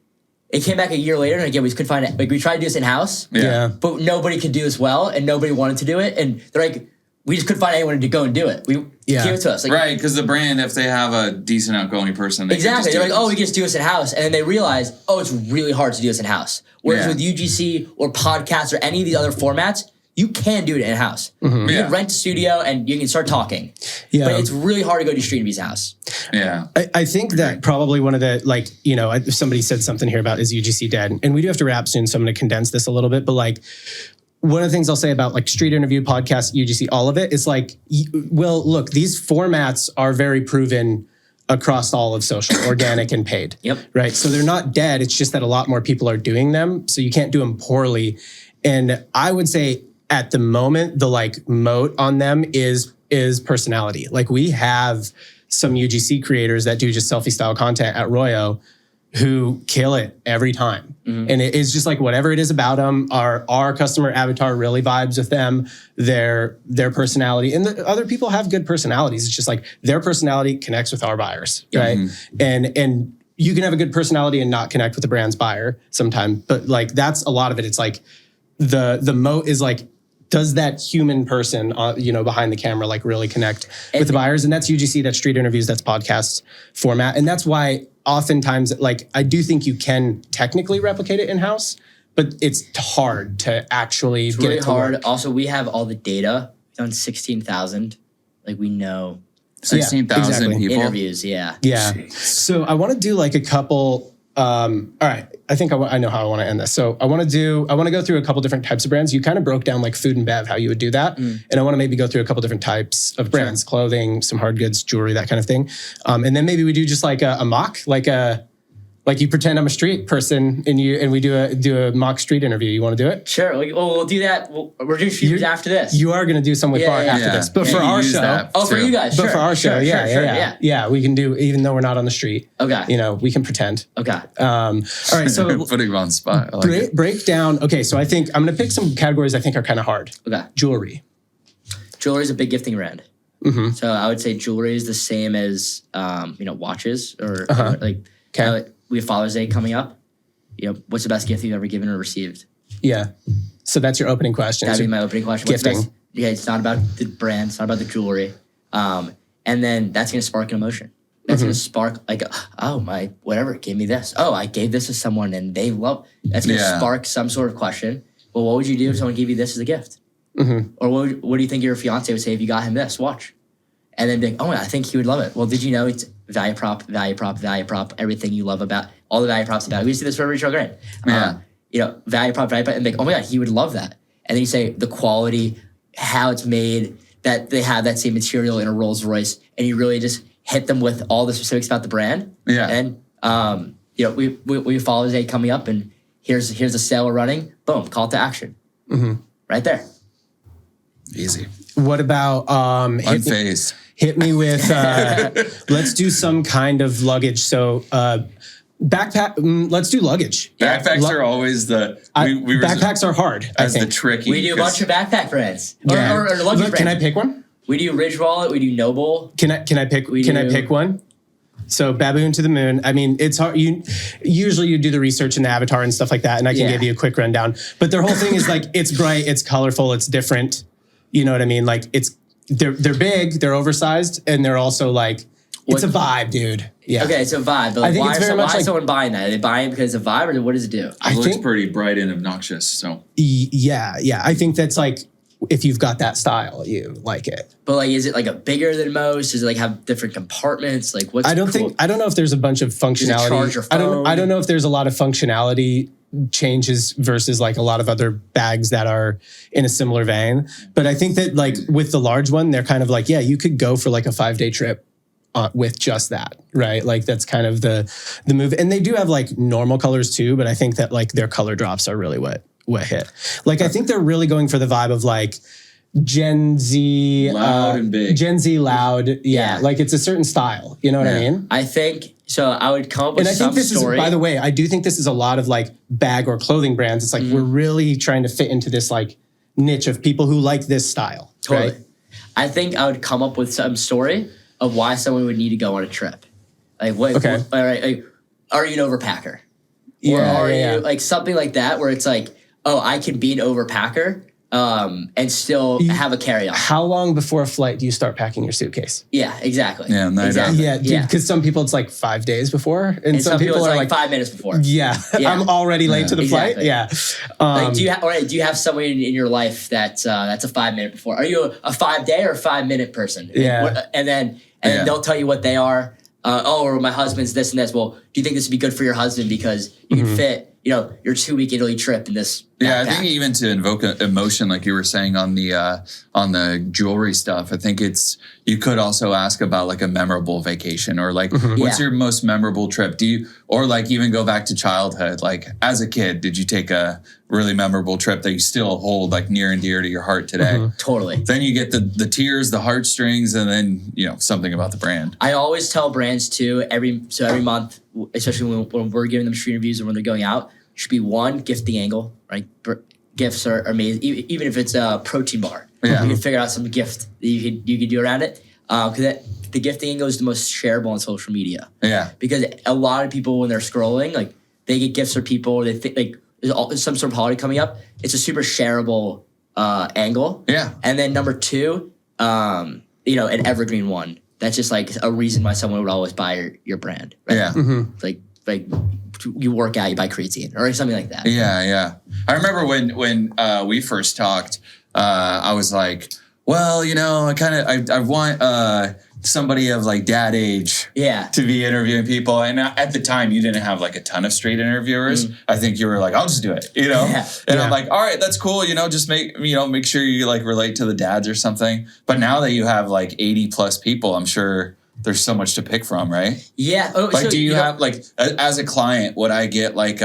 It came back a year later, and again, we couldn't find it. Like we tried to do this in house, but nobody could do this well, and nobody wanted to do it. And they're like, we just couldn't find anyone to go and do it. Give it to us. Like, right, because the brand, if they have a decent outgoing person, they exactly. They're like, we can just do this in-house. And then they realize, it's really hard to do this in-house. Whereas with UGC or podcasts or any of these other formats, you can do it in-house. Mm-hmm. You can rent a studio and you can start talking. Yeah. But it's really hard to go to Street Interview's house. Yeah. I think that probably one of the, like, somebody said something here about is UGC dead? And we do have to wrap soon, so I'm going to condense this a little bit. But like, one of the things I'll say about like Street Interview, podcast, UGC, all of it is like, well, look, these formats are very proven across all of social, organic and paid. Yep. Right. So they're not dead. It's just that a lot more people are doing them. So you can't do them poorly. And I would say at the moment, the like moat on them is personality. Like we have some UGC creators that do just selfie style content at Royo who kill it every time. Mm-hmm. And it is just like whatever it is about them, our customer avatar really vibes with them, their personality. And the other people have good personalities. It's just like their personality connects with our buyers, right? Mm-hmm. And you can have a good personality and not connect with the brand's buyer sometimes. But like that's a lot of it. It's like the moat is like, does that human person, behind the camera, like really connect with the buyers? And that's UGC, that's Street Interviews, that's podcast format. And that's why oftentimes, like, I do think you can technically replicate it in-house, but it's hard to actually get it to hard. Work. Also, we have all the data. We've done 16,000. Like, we know 16,000 people. Interviews, yeah. Yeah. Jeez. So I want to do like a couple. All right. I think I know how I want to end this. So I want to go through a couple different types of brands. You kind of broke down like food and bev, how you would do that. And I want to maybe go through a couple different types of brands, clothing, some hard goods, jewelry, that kind of thing. And then maybe we do just like a mock, like you pretend I'm a street person and we do a mock street interview. You want to do it? Sure. We'll do that. We're doing street after this. You are going to do some with Bart after this. But for our show. For you guys. But for our show, yeah. We can do, even though we're not on the street. Okay. We can pretend. Okay. All right. So putting you on the spot. I like break down. Okay. So I think I'm going to pick some categories I think are kind of hard. Okay. Jewelry. Jewelry is a big gifting brand. Mm-hmm. So I would say jewelry is the same as, watches or like, we have Father's Day coming up. What's the best gift you've ever given or received? Yeah. So that's your opening question. That'd be my opening question. Gifting. It's not about the brand. It's not about the jewelry. And then that's going to spark an emotion. That's going to spark like, my whatever gave me this. Oh, I gave this to someone and they love. That's going to spark some sort of question. Well, what would you do if someone gave you this as a gift? Mm-hmm. Or what do you think your fiance would say if you got him this watch? And then be like, I think he would love it. Well, did you know it's value prop, everything you love about, all the value props about it. We used to do this for every show grade. Value prop, and like, oh my God, he would love that. And then you say the quality, how it's made, that they have that same material in a Rolls Royce, and you really just hit them with all the specifics about the brand. Yeah. And, we follow Day coming up, and here's a sale we're running. Boom, call to action. Mm-hmm. Right there. Easy. What about unfazed? Hit me with let's do some kind of luggage. So backpack. Let's do luggage. Backpacks are always backpacks are hard. As the tricky. We do a bunch of backpack brands or luggage brands. Can I pick one? We do Ridge Wallet. We do Noble. Can I pick? I pick one? So Baboon to the Moon. I mean, it's hard. You do the research in the avatar and stuff like that, and I can give you a quick rundown. But their whole thing is like it's bright, it's colorful, it's different. You know what I mean? Like they're big, they're oversized, and they're also like it's a vibe, dude. Yeah. Okay, it's a vibe. But like, why is someone buying that? Are they buying it because it's a vibe, or what does it do? It looks pretty bright and obnoxious. So yeah. I think that's like if you've got that style, you like it. But like, is it like a bigger than most? Does it like have different compartments? Like what's I don't know if there's a bunch of functionality. Does it charge your phone? I don't know if there's a lot of functionality changes versus like a lot of other bags that are in a similar vein. But I think that like with the large one, they're kind of like, you could go for like a 5-day trip with just that, right? Like that's kind of the move. And they do have like normal colors too, but I think that like their color drops are really what hit. Like I think they're really going for the vibe of like Gen Z loud and big. Gen Z loud. Yeah. Like it's a certain style. You know what I mean? I think so. I would come up with some story. By the way, I do think this is a lot of like bag or clothing brands. It's like we're really trying to fit into this like niche of people who like this style. Totally. Right? I think I would come up with some story of why someone would need to go on a trip. Like what? Okay. All right. Like, are you an overpacker? Or are you like something like that where it's like, I can be an overpacker. and still have a carry-on. How long before a flight do you start packing your suitcase? Yeah, exactly. Yeah, exactly. Yeah, because some people it's like 5 days before, and some people it's are like 5 minutes before. Yeah, I'm already late to the flight. Yeah. Like, do you have someone in your life that's a 5 minute before? Are you a 5 day or a 5 minute person? Yeah. And then they'll tell you what they are. Or my husband's this and this. Well, do you think this would be good for your husband because you can fit, your 2-week Italy trip in this backpack? Yeah, I think even to invoke emotion, like you were saying on the jewelry stuff, I think you could also ask about like a memorable vacation or like what's your most memorable trip? Or like even go back to childhood, like as a kid, did you take a really memorable trip that you still hold like near and dear to your heart today? Totally. Then you get the tears, the heartstrings, and then something about the brand. I always tell brands too every month, especially when we're giving them street reviews or when they're going out, should be one gifting angle, right? Gifts are amazing, even if it's a protein bar. Yeah. You can figure out some gift that you could do around it. Because the gifting angle is the most shareable on social media. Yeah. Because a lot of people when they're scrolling, like they get gifts for people, or they think like there's some sort of holiday coming up. It's a super shareable angle. Yeah. And then number 2, an evergreen one. That's just like a reason why someone would always buy your brand. Right? Yeah. Like you work out, you buy creatine or something like that. Yeah. I remember when we first talked, I was like, well, I want somebody of like dad age to be interviewing people. And at the time, you didn't have like a ton of straight interviewers. I think you were like, I'll just do it, And I'm like, all right, that's cool. Just make sure you like relate to the dads or something. But now that you have like 80 plus people, I'm sure there's so much to pick from, right? Yeah. Like, do you have like, as a client, would I get like,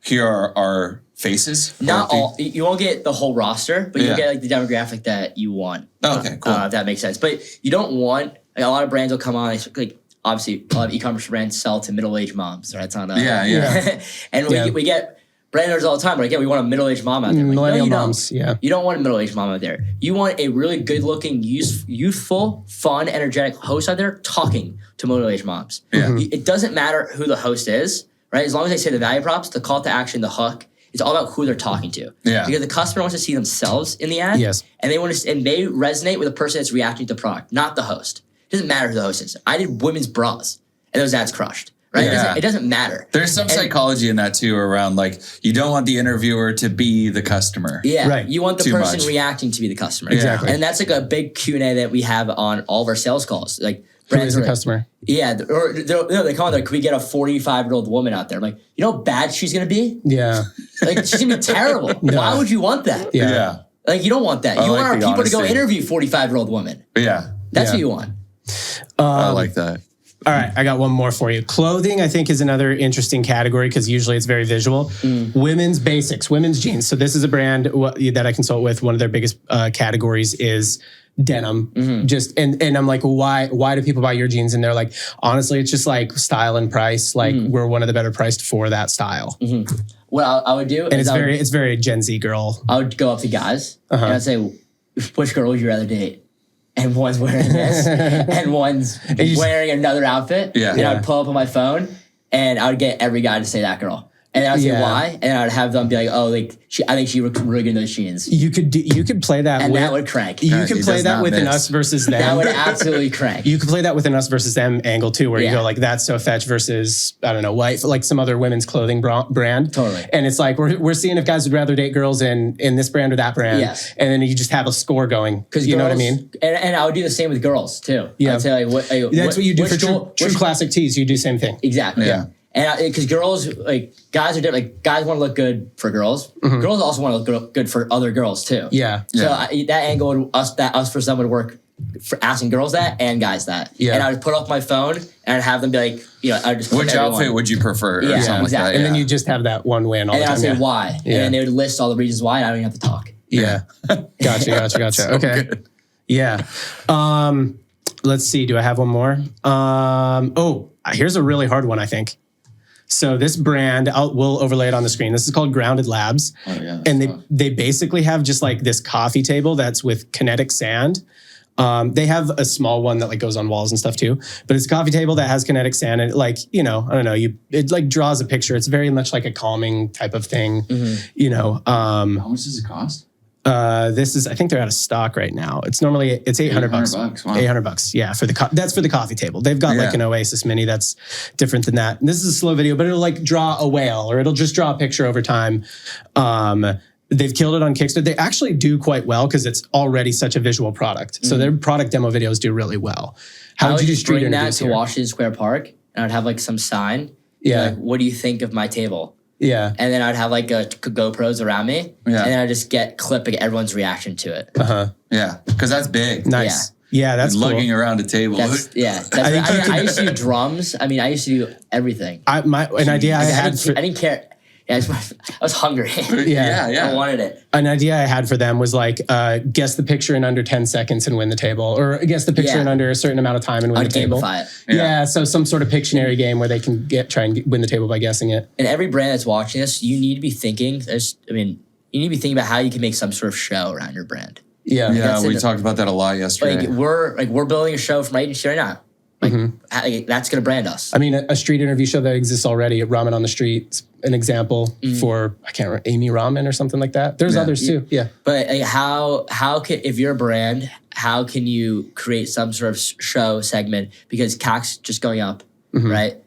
here are our faces? Not all. You won't get the whole roster, but you'll get like the demographic that you want. Oh, okay, cool. If that makes sense. But you don't want, like, a lot of brands will come on, like obviously a lot of e-commerce brands sell to middle-aged moms. Right? It's on and we get branders all the time. Like, we want a middle-aged mom out there. Like, millennial moms, You don't want a middle-aged mom out there. You want a really good-looking, youthful, fun, energetic host out there talking to middle-aged moms. Yeah. It doesn't matter who the host is, right? As long as they say the value props, the call to action, the hook, it's all about who they're talking to. Yeah. Because the customer wants to see themselves in the ad. Yes. And they resonate with the person that's reacting to the product, not the host. It doesn't matter who the host is. I did women's bras, and those ads crushed. Right? Yeah. It doesn't matter. There's some psychology in that too, around like you don't want the interviewer to be the customer. Yeah, right. You want the Too person much. reacting to be the customer. Exactly. And that's like a big Q&A that we have on all of our sales calls. Like, Who is the customer? Yeah, or they call it like, can we get a 45-year-old woman out there? I'm like, you know how bad she's gonna be? Yeah. Like, she's gonna be terrible. No. Why would you want that? Yeah. Like, you don't want that. I You like want our the people to go honesty. interview 45-year-old women. Yeah. That's what you want. I like that. All right, I got one more for you. Clothing, I think, is another interesting category because usually it's very visual. Women's basics, women's jeans. So this is a brand that I consult with. One of their biggest categories is denim. And I'm like, why do people buy your jeans? And they're like, honestly, it's just like style and price. Like we're one of the better priced for that style. What I would do, And it's very Gen Z girl. I would go up to guys and I'd say, which girl would you rather date? And one's wearing this, and one's wearing another outfit. Yeah. And I would pull up on my phone, and I would get every guy to say that girl. And I would say why, and I would have them be like, "Oh, like I think she looks really good in those jeans." You could play that, and that would crank. You could play that with an us versus them. That would absolutely crank. You could play that with an us versus them angle too, where you go like, "That's so fetch" versus I don't know, white, like some other women's clothing brand. Totally. And it's like we're seeing if guys would rather date girls in this brand or that brand. Yes. And then you just have a score going because you know what I mean. And I would do the same with girls too. Yeah. I'd say like, that's what you do for true classic tees. You do the same thing. Exactly. Yeah. And because girls, like guys are different. Like guys want to look good for girls. Girls also want to look good for other girls too. Yeah. So that angle would us for some would work for asking girls that and guys that. Yeah. And I would put up my phone and I'd have them be like, I just Which outfit would you prefer? Or Yeah, something exactly. like that. And then you just have that one win all and the I'd time. say why, Yeah. and then they would list all the reasons why, and I don't even have to talk. Yeah. Gotcha. So okay. good. Yeah. Let's see. Do I have one more? Here's a really hard one, I think. So this brand, we'll overlay it on the screen. This is called Grounded Labs. Oh, yeah, and they basically have just like this coffee table that's with kinetic sand. They have a small one that like goes on walls and stuff too, but it's a coffee table that has kinetic sand and like, I don't know, it like draws a picture. It's very much like a calming type of thing, How much does it cost? This is, I think they're out of stock right now. It's normally, it's $800. Wow. $800. Yeah. That's for the coffee table. They've got like an Oasis Mini that's different than that. And this is a slow video, but it'll like draw a whale or it'll just draw a picture over time. They've killed it on Kickstarter. They actually do quite well because it's already such a visual product. So their product demo videos do really well. How would you just bring that to Washington Square Park and I'd have like some sign. Yeah. Like, what do you think of my table? Yeah. And then I'd have like a GoPros around me. Yeah. And then I'd just get clipping everyone's reaction to it. Yeah. Because that's big. Nice. Yeah, that's lugging cool. around a table. I used to do drums. I mean, I used to do everything. An idea I had. I didn't care. Yeah, I was hungry. Yeah. I wanted it. An idea I had for them was like, guess the picture in under 10 seconds and win the table, or guess the picture in under a certain amount of time and win the table. It. Yeah, so some sort of Pictionary game where they can try and win the table by guessing it. And every brand that's watching this, you need to be thinking. You need to be thinking about how you can make some sort of show around your brand. Yeah, we talked about that a lot yesterday. We're building a show from my agency right now. That's going to brand us. I mean, a street interview show that exists already, Ramen on the Street, an example for, I can't remember, Amy Ramen or something like that. There's others too, But if you're a brand, how can you create some sort of show segment? Because CAC's just going up, right?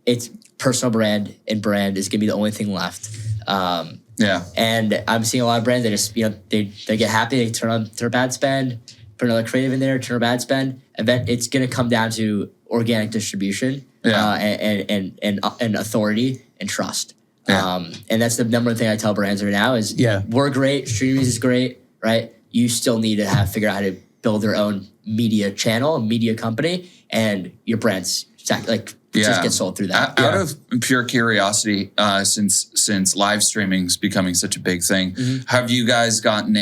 It's personal brand and brand is going to be the only thing left. And I'm seeing a lot of brands that just, they get happy, they turn a bad spend, put another creative in there, turn a bad spend, and then it's going to come down to organic distribution and authority and trust. And that's the number one thing I tell brands right now is we're great, streaming is great, right? You still need to figure out how to build their own media channel, a media company, and your brand's just get sold through that. Out of pure curiosity, since live streaming is becoming such a big thing, have you gotten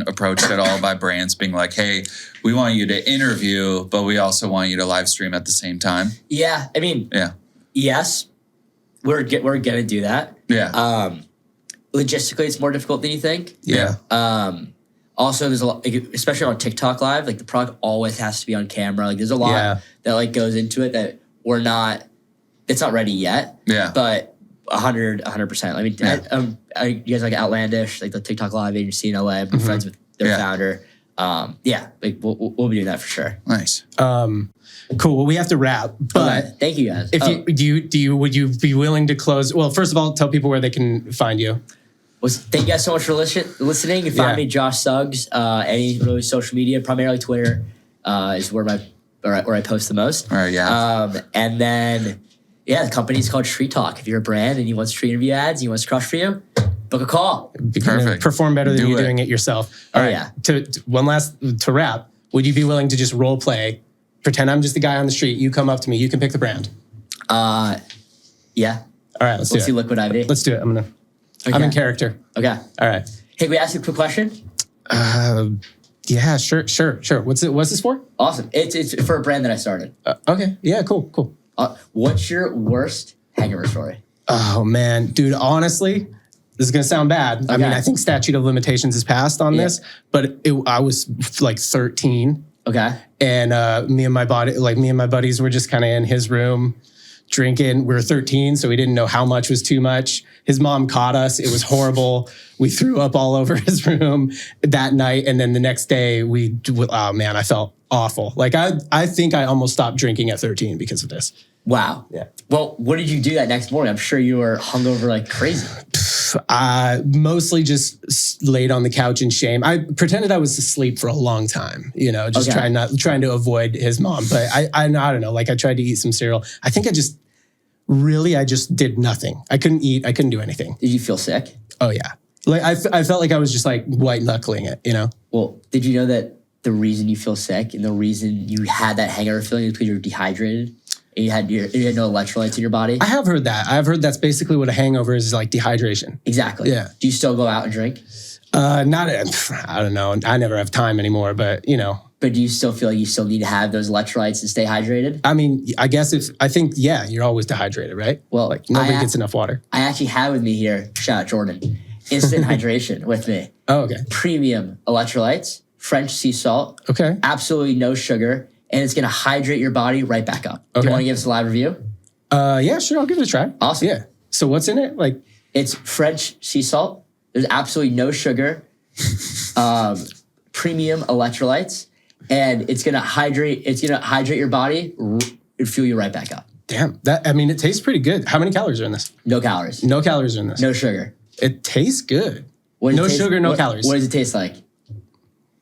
approached at all by brands being like, hey, we want you to interview, but we also want you to live stream at the same time? Yeah. I mean, yes, we're going to do that. Yeah. Logistically, it's more difficult than you think. Yeah. Also, there's a lot, especially on TikTok Live, like the product always has to be on camera. Like there's a lot that goes into it that it's not ready yet. Yeah. But 100%. I mean, you guys like Outlandish, like the TikTok Live agency in LA. I'm friends with their founder. We'll be doing that for sure. Nice. Cool. Well, we have to wrap, but thank you guys. Would you be willing to close? Well, first of all, tell people where they can find you. Thank you guys so much for listening. You can find me, Josh Suggs, any really social media, primarily Twitter is where I post the most. All right, and then, the company's called StreetTalk. If you're a brand and you want street interview ads, and you want us to crush for you, book a call. Perfect. Perform better than doing it yourself. All right. To wrap, would you be willing to just role play? Pretend I'm just the guy on the street. You come up to me. You can pick the brand. Yeah. All right. Let's do it. See Liquid IV. Let's do it. I'm in character. Okay. All right. Hey, can we ask you a quick question? Yeah, sure. What's this for? Awesome. It's for a brand that I started. Okay. Yeah, cool. What's your worst hangover story? Oh, man. Dude, honestly, this is going to sound bad. Okay. I mean, I think statute of limitations is passed on this, but I was like 13. Okay. And me and my buddies were just kind of in his room drinking. We were 13, so we didn't know how much was too much. His mom caught us. It was horrible. We threw up all over his room that night. And then the next day I felt awful. Like I think I almost stopped drinking at 13 because of this. Wow. Yeah. Well, what did you do that next morning? I'm sure you were hungover like crazy. Mostly just laid on the couch in shame. I pretended I was asleep for a long time, trying to avoid his mom. But I don't know. Like I tried to eat some cereal. I think I just did nothing. I couldn't eat. I couldn't do anything. Did you feel sick? Oh yeah. Like I felt like I was just like white knuckling it, Well, did you know that the reason you feel sick and the reason you had that hangover feeling is because you were dehydrated? And you had no electrolytes in your body? I have heard that. I've heard that's basically what a hangover is like dehydration. Exactly. Yeah. Do you still go out and drink? I don't know. I never have time anymore, but But do you still feel like you still need to have those electrolytes to stay hydrated? I mean, I guess you're always dehydrated, right? Well, like nobody gets enough water. I actually have with me here, shout out Jordan, instant hydration with me. Oh, okay. Premium electrolytes, French sea salt. Okay. Absolutely no sugar. And it's going to hydrate your body right back up. Okay. Do you want to give us a live review? Yeah, sure. I'll give it a try. Awesome. Yeah. So what's in it? Like it's French sea salt, There's absolutely no sugar. Premium electrolytes, and it's gonna hydrate your body and fuel you right back up. Damn, it tastes pretty good. How many calories are in this? No calories. No calories are in this. No sugar. It tastes good. No sugar, no calories. What does it taste like?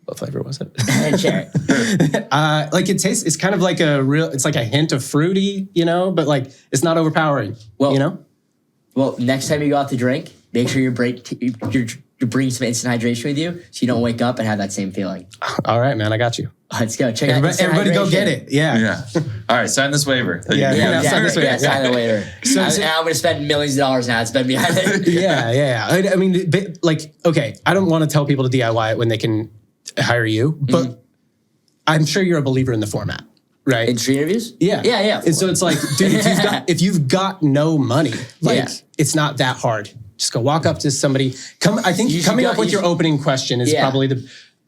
What flavor was it? Cherry. It's kind of like it's like a hint of fruity, but like it's not overpowering, Well, next time you go out to drink, make sure you bring some instant hydration with you so you don't wake up and have that same feeling. All right, man, I got you. Let's go. Check out everybody go get it. Yeah. All right, sign this waiver. Sign the waiver. I'm going to spend millions of dollars now to spend behind it. Yeah. Okay, I don't want to tell people to DIY it when they can hire you, but I'm sure you're a believer in the format, right? In street interviews? Yeah. And so it's like, dude, if you've got no money, it's not that hard. Just go walk up to somebody. I think coming up with your opening question is probably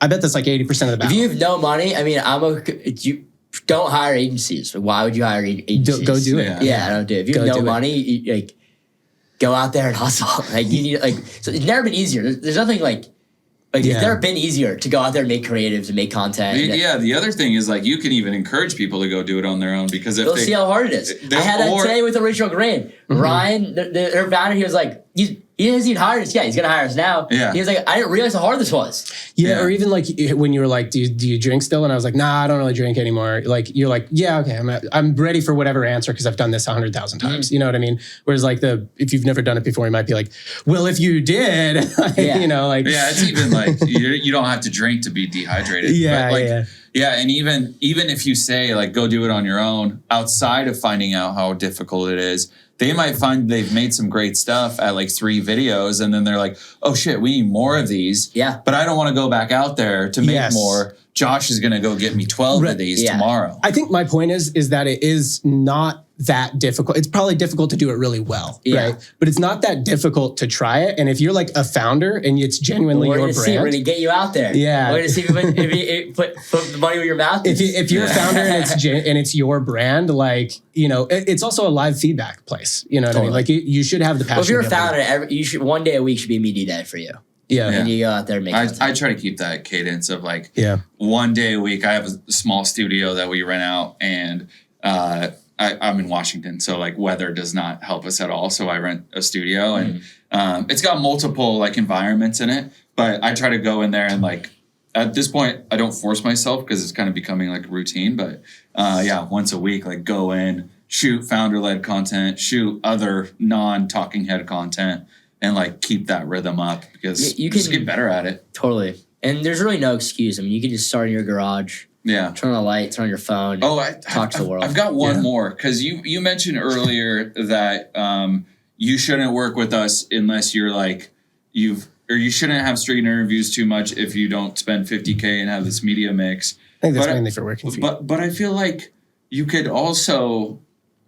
I bet that's like 80% of the battle. If you have no money, you don't hire agencies. Why would you hire agencies? Go do it. Yeah, don't do it. If you have no money, go out there and hustle. You need so it's never been easier. There's nothing it's never been easier to go out there and make creatives and make content. The other thing is you can even encourage people to go do it on their own because if they'll see how hard it is. I had that today with Original Grain. Ryan, their founder, he was like, he hasn't even hired us yet. He's going to hire us now. Yeah. He was like, I didn't realize how hard this was. Yeah. Or even when you were like, do you drink still? And I was like, nah, I don't really drink anymore. You're like, yeah, okay, I'm ready for whatever answer because I've done this 100,000 times. You know what I mean? Whereas if you've never done it before, you might be like, well, if you did, it's even you don't have to drink to be dehydrated. Yeah, and even if you say go do it on your own, outside of finding out how difficult it is, they might find they've made some great stuff at 3 videos, and then they're like, oh shit, we need more of these. Yeah. But I don't want to go back out there to make more. Josh is going to go get me 12 of these tomorrow. I think my point is that it is not that difficult. It's probably difficult to do it really well, right? But it's not that difficult to try it. And if you're a founder and it's genuinely your brand, we're going to get you out there. Yeah, we're going to see if you put the money where your mouth is. If you're a founder and it's your brand, it's also a live feedback place. You know what I mean? You should have the passion. Well, if you're a founder, you should one day a week should be a media day for you. Yeah. And you go out there and make I try to keep that cadence of one day a week. I have a small studio that we rent out, and I'm in Washington, so weather does not help us at all. So I rent a studio, and it's got multiple environments in it. But I try to go in there and at this point I don't force myself because it's kind of becoming a routine. But once a week, go in, shoot founder-led content, shoot other non-talking head content, and keep that rhythm up because you can just get better at it. Totally. And there's really no excuse. I mean, you can just start in your garage. Yeah. Turn on the light, turn on your phone. Talk to the world. I've got one more because you mentioned earlier that you shouldn't work with us unless you're you shouldn't have street interviews too much if you don't spend $50K and have this media mix. I think that's mainly for working for you. But I feel you could also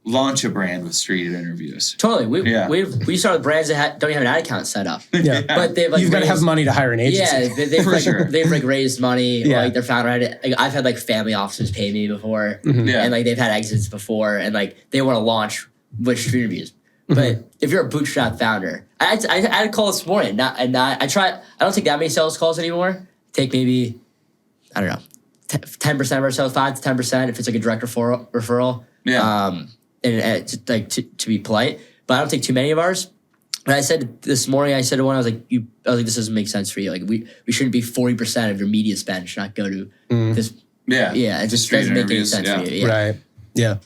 launch a brand with street interviews. Totally. We started brands that don't even have an ad account set up. Yeah. But they've you've got to have money to hire an agency. Yeah, they've raised money. Yeah. Their founder had it. I've had family offices pay me before. Mm-hmm. And they've had exits before, and they want to launch with street interviews. But if you're a bootstrap founder, I had a call this morning. I don't take that many sales calls anymore. Take maybe, I don't know, 10% of our sales, 5 to 10% if it's a direct referral. Yeah. And to be polite, but I don't take too many of ours. And I said this morning, to one, I was like, this doesn't make sense for you. We shouldn't be 40% of your media spend should not go to this. Yeah. Yeah. It just doesn't make any sense for you. Yeah. Right. Yeah.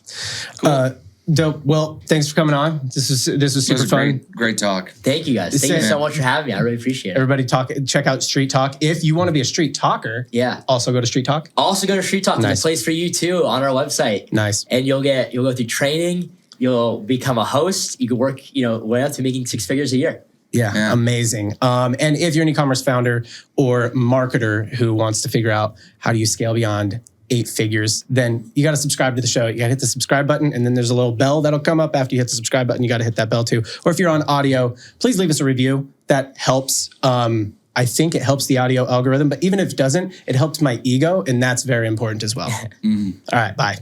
Cool. Dope. Well, thanks for coming on. This was super fun. Great talk. Thank you guys. Thank you so much for having me. I really appreciate it. Everybody check out Street Talk. If you want to be a street talker, also go to Street Talk. Also go to Street Talk. There's a place for you too on our website. Nice. And you'll go through training. You'll become a host. You can work, way up to making 6 figures a year. Yeah, amazing. And if you're an e-commerce founder or marketer who wants to figure out how do you scale beyond 8 figures, then you got to subscribe to the show. You got to hit the subscribe button, and then there's a little bell that'll come up after you hit the subscribe button. You got to hit that bell too. Or if you're on audio, please leave us a review. That helps. I think it helps the audio algorithm, but even if it doesn't, it helps my ego, and that's very important as well. All right, bye.